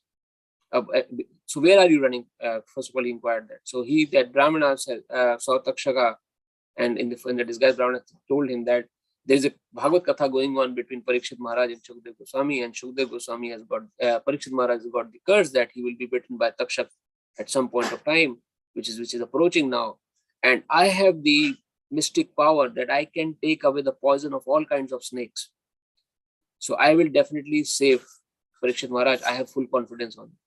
So where are you running? First of all, he inquired that. So that Brahmana saw Takshaka, and in the disguise Brahmana told him that there is a Bhagavad Katha going on between Parikshit Maharaj and Shukdev Goswami, and Shukdev Goswami has got, Parikshit Maharaj has got the curse that he will be bitten by Takshak at some point of time, which is approaching now. And I have the mystic power that I can take away the poison of all kinds of snakes. So I will definitely save Parikshit Maharaj. I have full confidence on it.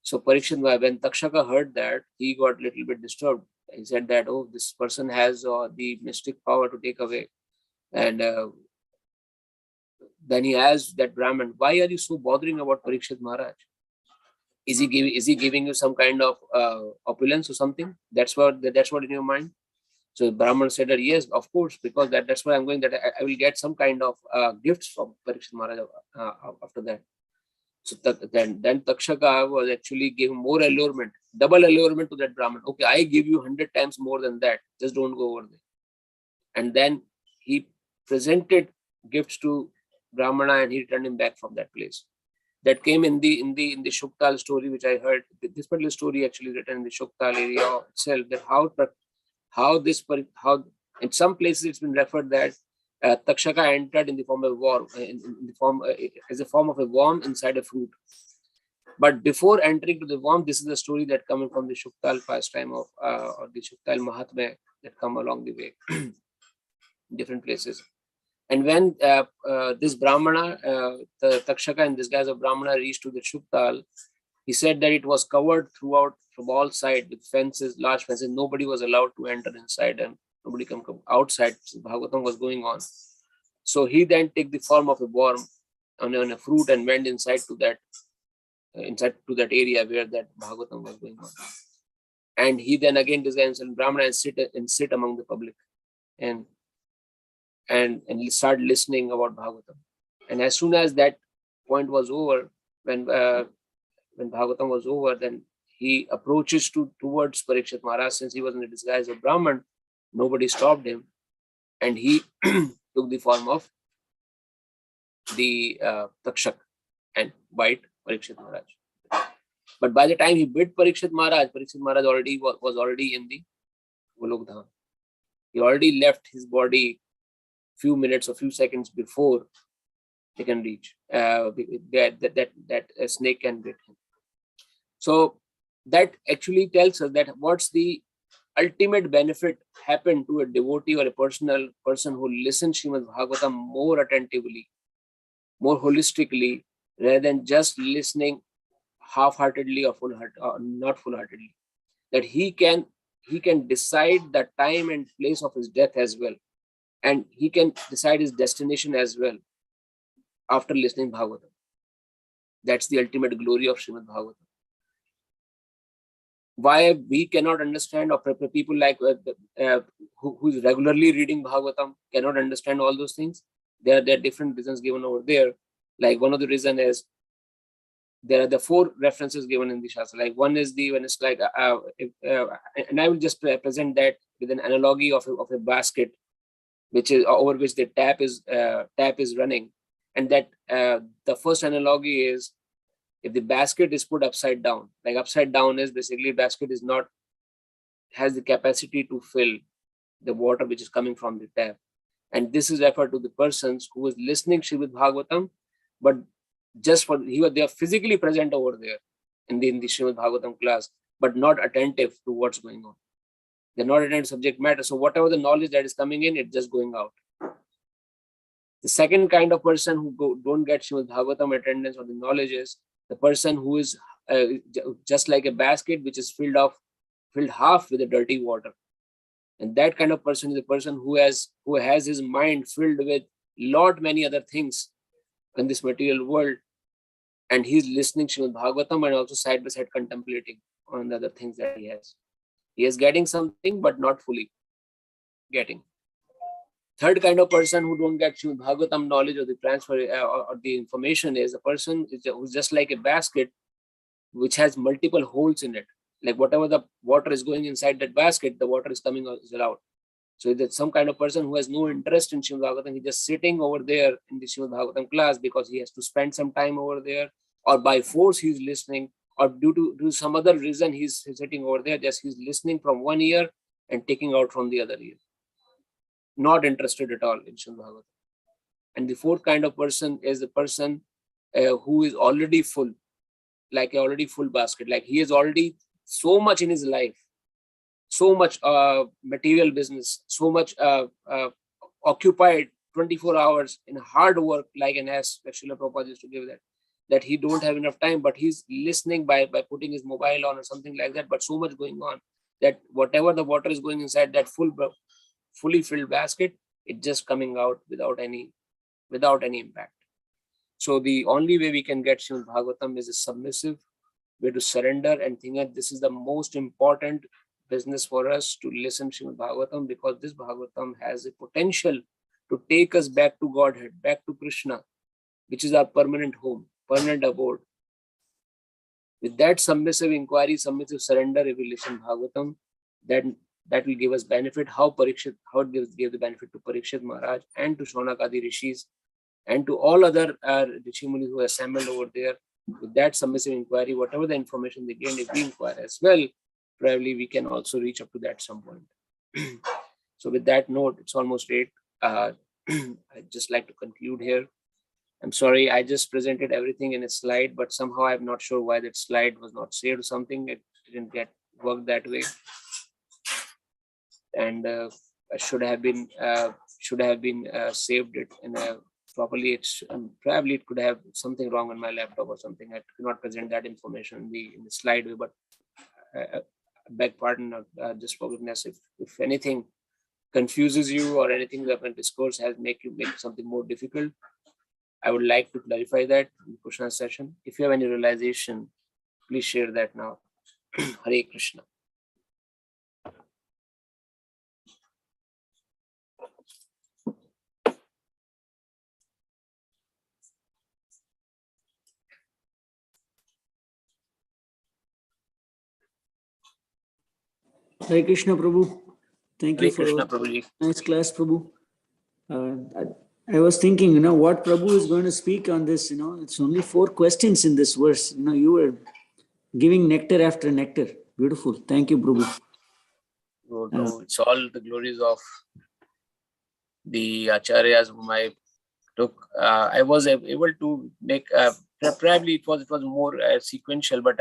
So Parikshit Maharaj, when Takshaka heard that, he got a little bit disturbed. He said that, oh, this person has the mystic power to take away. And then he asked that Brahman, why are you so bothering about Parikshit Maharaj? Is he giving you some kind of opulence or something? That's what in your mind? So Brahman said that yes, of course, because that's why I'm going, that I will get some kind of gifts from Parikshit Maharaj after that. So then Takshaka was actually giving more allurement, double allurement to that Brahman. Okay, I give you 100 times more than that. Just don't go over there. And then he presented gifts to Brahmana, and he returned him back from that place. That came in the Shuktal story, which I heard. This particular story actually written in the Shuktal area itself. That how in some places it's been referred that Takshaka entered in the form of a worm, as a form of a worm inside a fruit. But before entering to the worm, this is the story that coming from the Shuktal pastime of or the Shuktal Mahatmya that come along the way, different places. And when this Brahmana, the Takshaka in disguise of Brahmana reached to the Shuktal, he said that it was covered throughout from all sides with fences, large fences. Nobody was allowed to enter inside, and nobody can come outside. So Bhagavatam was going on. So he then took the form of a worm on a fruit and went inside to that area where that Bhagavatam was going on. And he then again disguised himself in Brahmana and sit among the public. And and start listening about Bhagavatam. And as soon as that point was over, when Bhagavatam was over, then he approaches towards Parikshit Maharaj. Since he was in the disguise of Brahman, nobody stopped him, and he took the form of the Takshak and bite Parikshit Maharaj. But by the time he bit Parikshit Maharaj already was already in the Golok Dham. He already left his body few minutes or few seconds before they can reach that a snake can get him. So that actually tells us that what's the ultimate benefit happen to a devotee or a person who listens Srimad Bhagavatam more attentively, more holistically, rather than just listening half-heartedly or not full-heartedly. That he can decide the time and place of his death as well, and he can decide his destination as well after listening Bhagavatam. That's the ultimate glory of Srimad Bhagavatam. Why we cannot understand, or people like who is regularly reading Bhagavatam cannot understand all those things. There are different reasons given over there. Like one of the reason is there are the 4 references given in the Shastra. Like one is when it's like, and I will just present that with an analogy of a basket, which is over which the tap is running, and that the first analogy is if the basket is put upside down. Like upside down is basically basket has the capacity to fill the water which is coming from the tap, and this is referred to the persons who is listening Srimad Bhagavatam, but just they are physically present over there in the Srimad Bhagavatam class, but not attentive to what's going on. They're not attentive to subject matter. So whatever the knowledge that is coming in, it's just going out. The second kind of person who don't get Srimad Bhagavatam attendance or the knowledge is the person who is just like a basket which is filled half with the dirty water. And that kind of person is a person who has his mind filled with many other things in this material world, and he's listening Srimad Bhagavatam and also side by side contemplating on the other things that he has. He is getting something but not fully getting. Third kind of person who don't get Srimad Bhagavatam knowledge or the transfer or the information is a person who's just like a basket which has multiple holes in it. Like whatever the water is going inside that basket, the water is coming out. So that's some kind of person who has no interest in Srimad Bhagavatam. He's just sitting over there in the Srimad Bhagavatam class because he has to spend some time over there, or by force he's listening, or due to some other reason he's sitting over there, just he's listening from one ear and taking out from the other ear. Not interested at all in Srimad Bhagavatam. And the fourth kind of person is the person who is already full, like a already full basket. Like he is already so much in his life, so much material business, so much occupied 24 hours in hard work, like an ass, Srila Prabhupada used to give that he don't have enough time, but he's listening by putting his mobile on or something like that, but so much going on that whatever the water is going inside that fully filled basket, it's just coming out without any impact. So the only way we can get Srimad Bhagavatam is a submissive way to surrender and think that this is the most important business for us to listen to Srimad Bhagavatam, because this Bhagavatam has a potential to take us back to Godhead, back to Krishna, which is our permanent home, permanent abode. With that submissive inquiry, submissive surrender, if we listen to Bhagavatam, that will give us benefit. How it gave the benefit to Parikshit Maharaj and to Shaunakadi Rishis and to all other Rishi Munis who assembled over there. With that submissive inquiry, whatever the information they gained, if we inquire as well, probably we can also reach up to that some point. So with that note, it's almost 8. I'd just like to conclude here. I'm sorry, I just presented everything in a slide, but somehow I'm not sure why that slide was not saved or something. It didn't work that way. And I should have been saved it in a properly. It's probably it could have something wrong on my laptop or something. I could not present that information in the slide way, but I beg pardon, just forgiveness if anything confuses you or anything that the discourse has make something more difficult. I would like to clarify that in the Krishna session. If you have any realization, please share that now. Hare Krishna. Hare Krishna, Prabhu. Thank you Hare for Krishna, Prabhuji. nice class, Prabhu. I was thinking, what Prabhu is going to speak on this, it's only 4 questions in this verse. You were giving nectar after nectar. Beautiful. Thank you, Prabhu. Lord Prabhu, it's all the glories of the acharyas whom I took. I was able to make, probably it was more sequential, but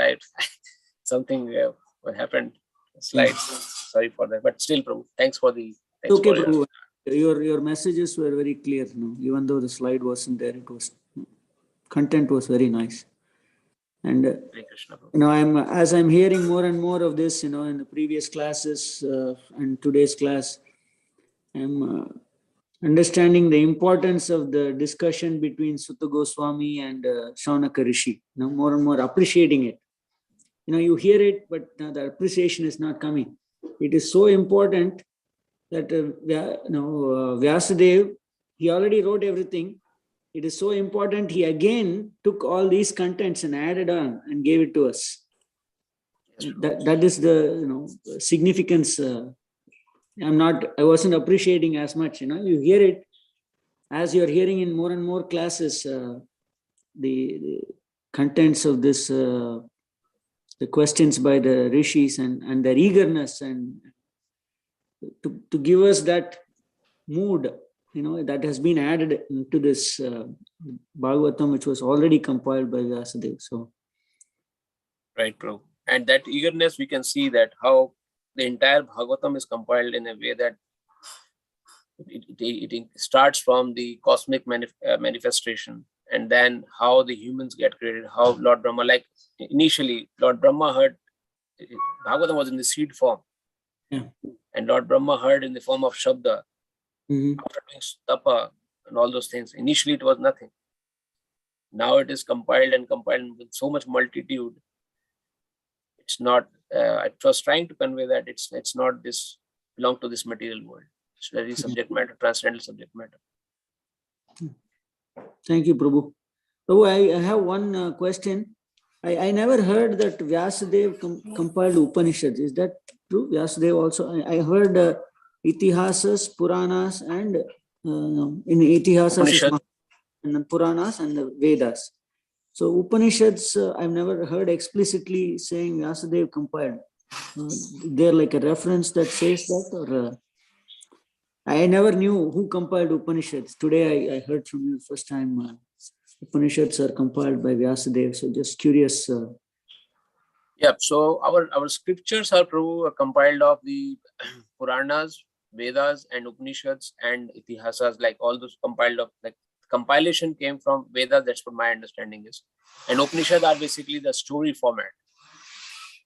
something what happened, slides. Sorry for that, but still, Prabhu, thanks for the. Thanks Okay, for Prabhu. Your messages were very clear. Even though the slide wasn't there, content was very nice. And Hare Krishna, Prabhu. as I'm hearing more and more of this, in the previous classes and today's class, I'm understanding the importance of the discussion between Sutta Goswami and Shaunaka Rishi. More and more appreciating it. You hear it, but the appreciation is not coming. It is so important that Vyasadeva, he already wrote everything. It is so important. He again took all these contents and added on and gave it to us. That is the significance. I wasn't appreciating as much. You hear it as you're hearing in more and more classes. The contents of this, the questions by the rishis and their eagerness and to give us that mood, that has been added into this Bhagavatam, which was already compiled by Vyasadeva. So, Right, Prabhu. And that eagerness, we can see that how the entire Bhagavatam is compiled in a way that it starts from the cosmic manifestation, and then how the humans get created, how Lord Brahma, like initially, Lord Brahma heard, Bhagavatam was in the seed form. Yeah. And Lord Brahma heard in the form of Shabda, after doing tapa and all those things. Initially, it was nothing. Now it is compiled with so much multitude. It's not, I was trying to convey that it's not this belong to this material world. It's very subject matter, transcendental subject matter. Thank you, Prabhu. Prabhu, I have one question. I never heard that Vyasadeva compiled Upanishads. Is that true? Vyasadeva also. I heard Itihasas, Puranas, and in Itihasas and Puranas and the Vedas. So Upanishads, I've never heard explicitly saying Vyasadeva compiled. There like a reference that says that, or I never knew who compiled Upanishads. Today I heard from you first time. Upanishads are compiled by Vyasadeva. So just curious. Yep. So our scriptures are compiled of the Puranas, Vedas, and Upanishads and Itihasas, like all those compiled of, like compilation came from Vedas. That's what my understanding is. And Upanishads are basically the story format.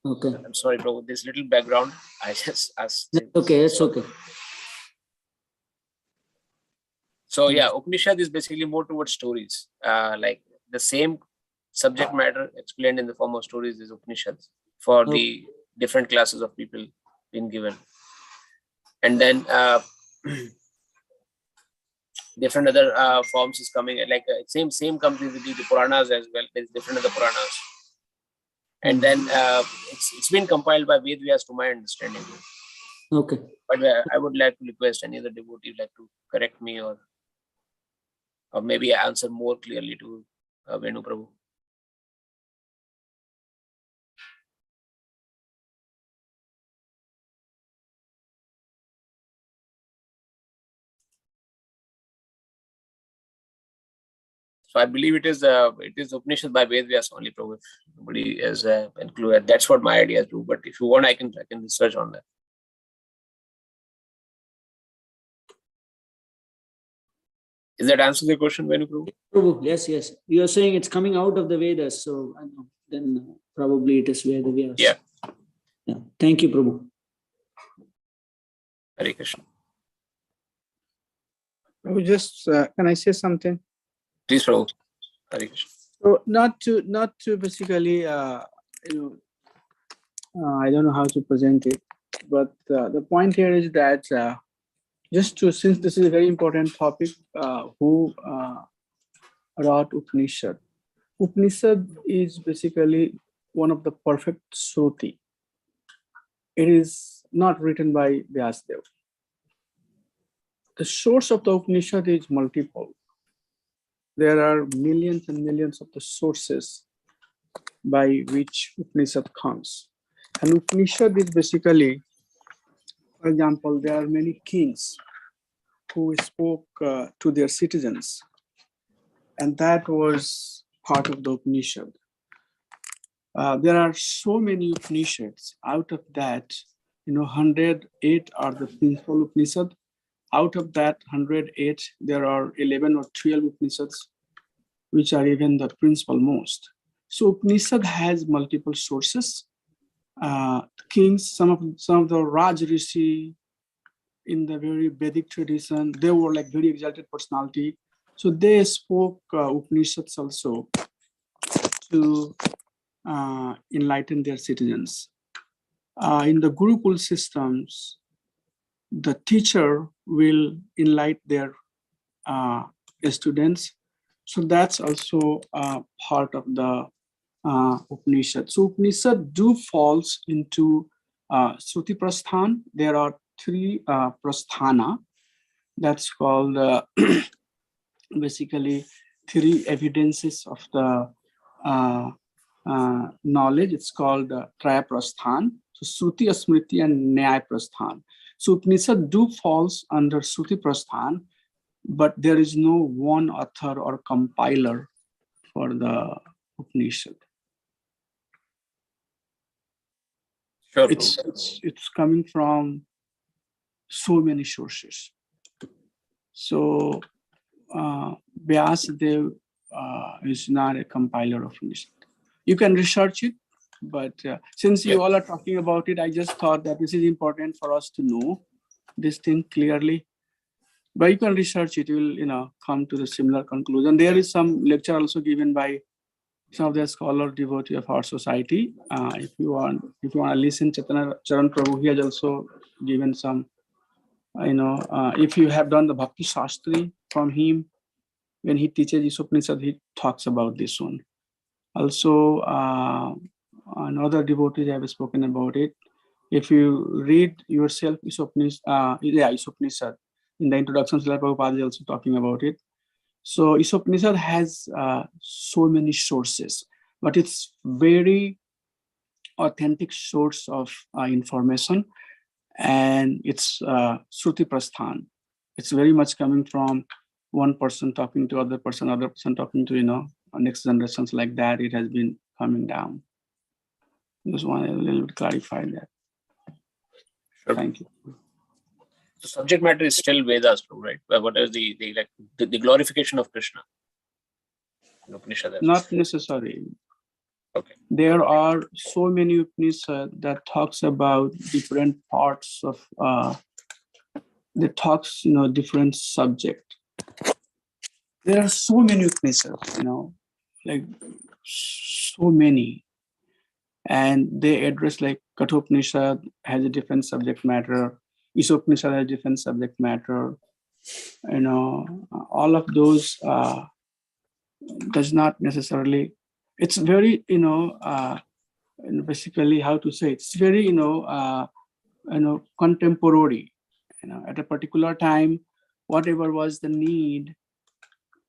Okay. I'm sorry, bro. This little background, I just asked. Okay, it's okay. So yeah, Upanishad is basically more towards stories. Like the same subject matter explained in the form of stories is Upanishads for the different classes of people being given. And then different other forms is coming, like same comes with the Puranas as well. There's different other Puranas. And then it's been compiled by Ved Vyas to my understanding. Okay. But I would like to request any other devotee like to correct me or maybe answer more clearly to Venu Prabhu. So I believe it is Upanishad by Ved Vyas only, Prabhu. If nobody is included, that's what my idea too. But if you want, I can research on that. Is that answer the question, Venu Prabhu? Prabhu, yes. You are saying it's coming out of the Vedas, so then probably it is Veda Vyas. Yeah. Thank you, Prabhu. Hare Krishna. Just can I say something? Please, Prabhu. Hare Krishna. So not to basically I don't know how to present it, but the point here is that since this is a very important topic, who wrote Upanishad? Upanishad is basically one of the perfect Shruti. It is not written by Vyasadeva. The source of the Upanishad is multiple. There are millions and millions of the sources by which Upanishad comes. And Upanishad is basically, for example, there are many kings who spoke to their citizens, and that was part of the Upanishad. There are so many Upanishads. Out of that, 108 are the principal Upanishad. Out of that 108, there are 11 or 12 Upanishads, which are even the principal most. So Upanishad has multiple sources. Kings, some of the Raj Rishi in the very Vedic tradition, they were like very exalted personality. So they spoke Upanishads also to enlighten their citizens. In the Gurukul systems, the teacher will enlighten their students. So that's also part of the Upanishad. So Upanishad do falls into Shruti Prasthan. There are 3 Prasthana. That's called basically 3 evidences of the knowledge. It's called Traya Prasthan. So Shruti, Smriti, and Nyaya Prasthan. So Upanishad do falls under Shruti Prasthan, but there is no one author or compiler for the Upanishad. Sure. It's coming from so many sources. So Vyasadeva is not a compiler of Upanishad. You can research it, but since you all are talking about it, I just thought that this is important for us to know this thing clearly. But you can research it, you will come to the similar conclusion. There is some lecture also given by some of the scholar devotee of our society. If you want to listen, Chaitanya Charan Prabhu, he has also given some, if you have done the Bhakti Shastri from him, when he teaches Upanishad, he talks about this one. Also, another devotees have spoken about it. If you read yourself Upanishad, in the introduction, Srila Prabhupada is also talking about it. So Upanishad has so many sources, but it's very authentic source of information, and it's Shruti Prasthan. It's very much coming from one person talking to other person talking to next generations, like that. It has been coming down. Just want to a little bit clarify that. Sure. Thank you. The subject matter is still Vedas, right? What is the glorification of Krishna? Not necessary. Okay. There are so many Upanishads that talks about different parts of that talks different subject. There are so many Upanishads, like so many, and they address, like Kathopanishad has a different subject matter, Isopanishad has a different subject matter. All of those does not necessarily. It's very basically, how to say, it's very contemporary. At a particular time, whatever was the need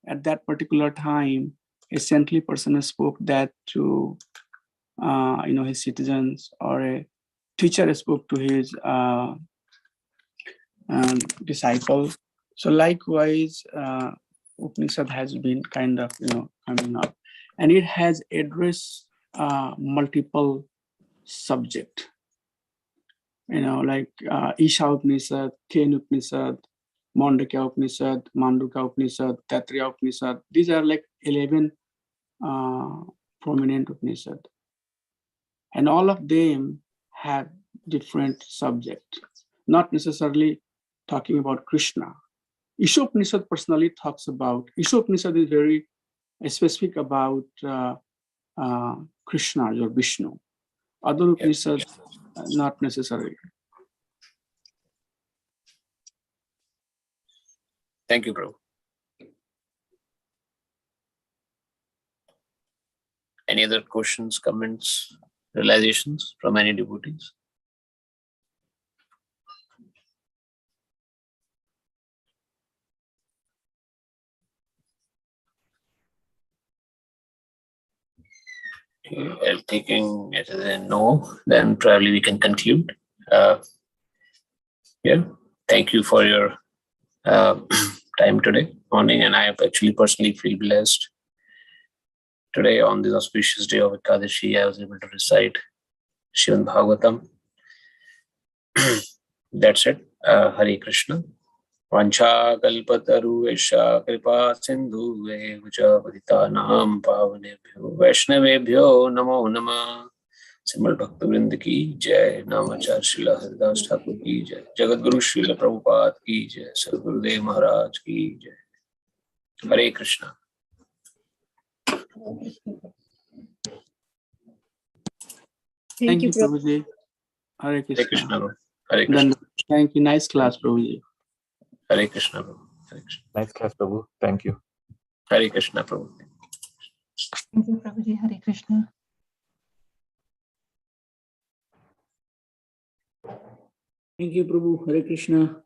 at that particular time, a saintly person spoke that to his citizens, or a teacher spoke to his disciple. So likewise, Upanishad has been kind of coming up, and it has addressed multiple subject. Like Isha Upanishad, Ken Upanishad, Mandukya Upanishad, Manduka Upanishad, Taittiriya Upanishad. These are like 11 prominent Upanishad, and all of them have different subject, not necessarily talking about Krishna. Isha Upanishad personally talks about, Isha Upanishad is very specific about Krishna or Vishnu. Other Upanishads, not necessarily. Thank you, Prabhu. Any other questions, comments, realizations from any devotees? taking it as a no, then probably we can conclude. Yeah, thank you for your time today morning, and I actually personally feel blessed. Today, on this auspicious day of Ekadashi, I was able to recite Srimad Bhagavatam. That's it. Hare Krishna. Vancha kalpataruesha kripa sindhu veja patitanam pavanebhyo vaishnavebhyo namo namah. सिमर भक्त वृंद की जय। नामाचार्य श्रीला हरिदास ठाकुर की जय। जगत गुरु श्रील प्रभुपाद की जय। सद्गुरुदेव महाराज की जय। हरे Krishna. Thank you, Prabhuji. Hare Hare Krishna. Krishna Prabhu. Hare Krishna. Thank you. Nice class, Prabhuji. Hare Krishna Prabhu. Hare Krishna. Nice class, Prabhu. Thank you. Hare Krishna Prabhu. Thank you, Prabhuji. Hare Krishna. Thank you, Prabhu. Hare Krishna.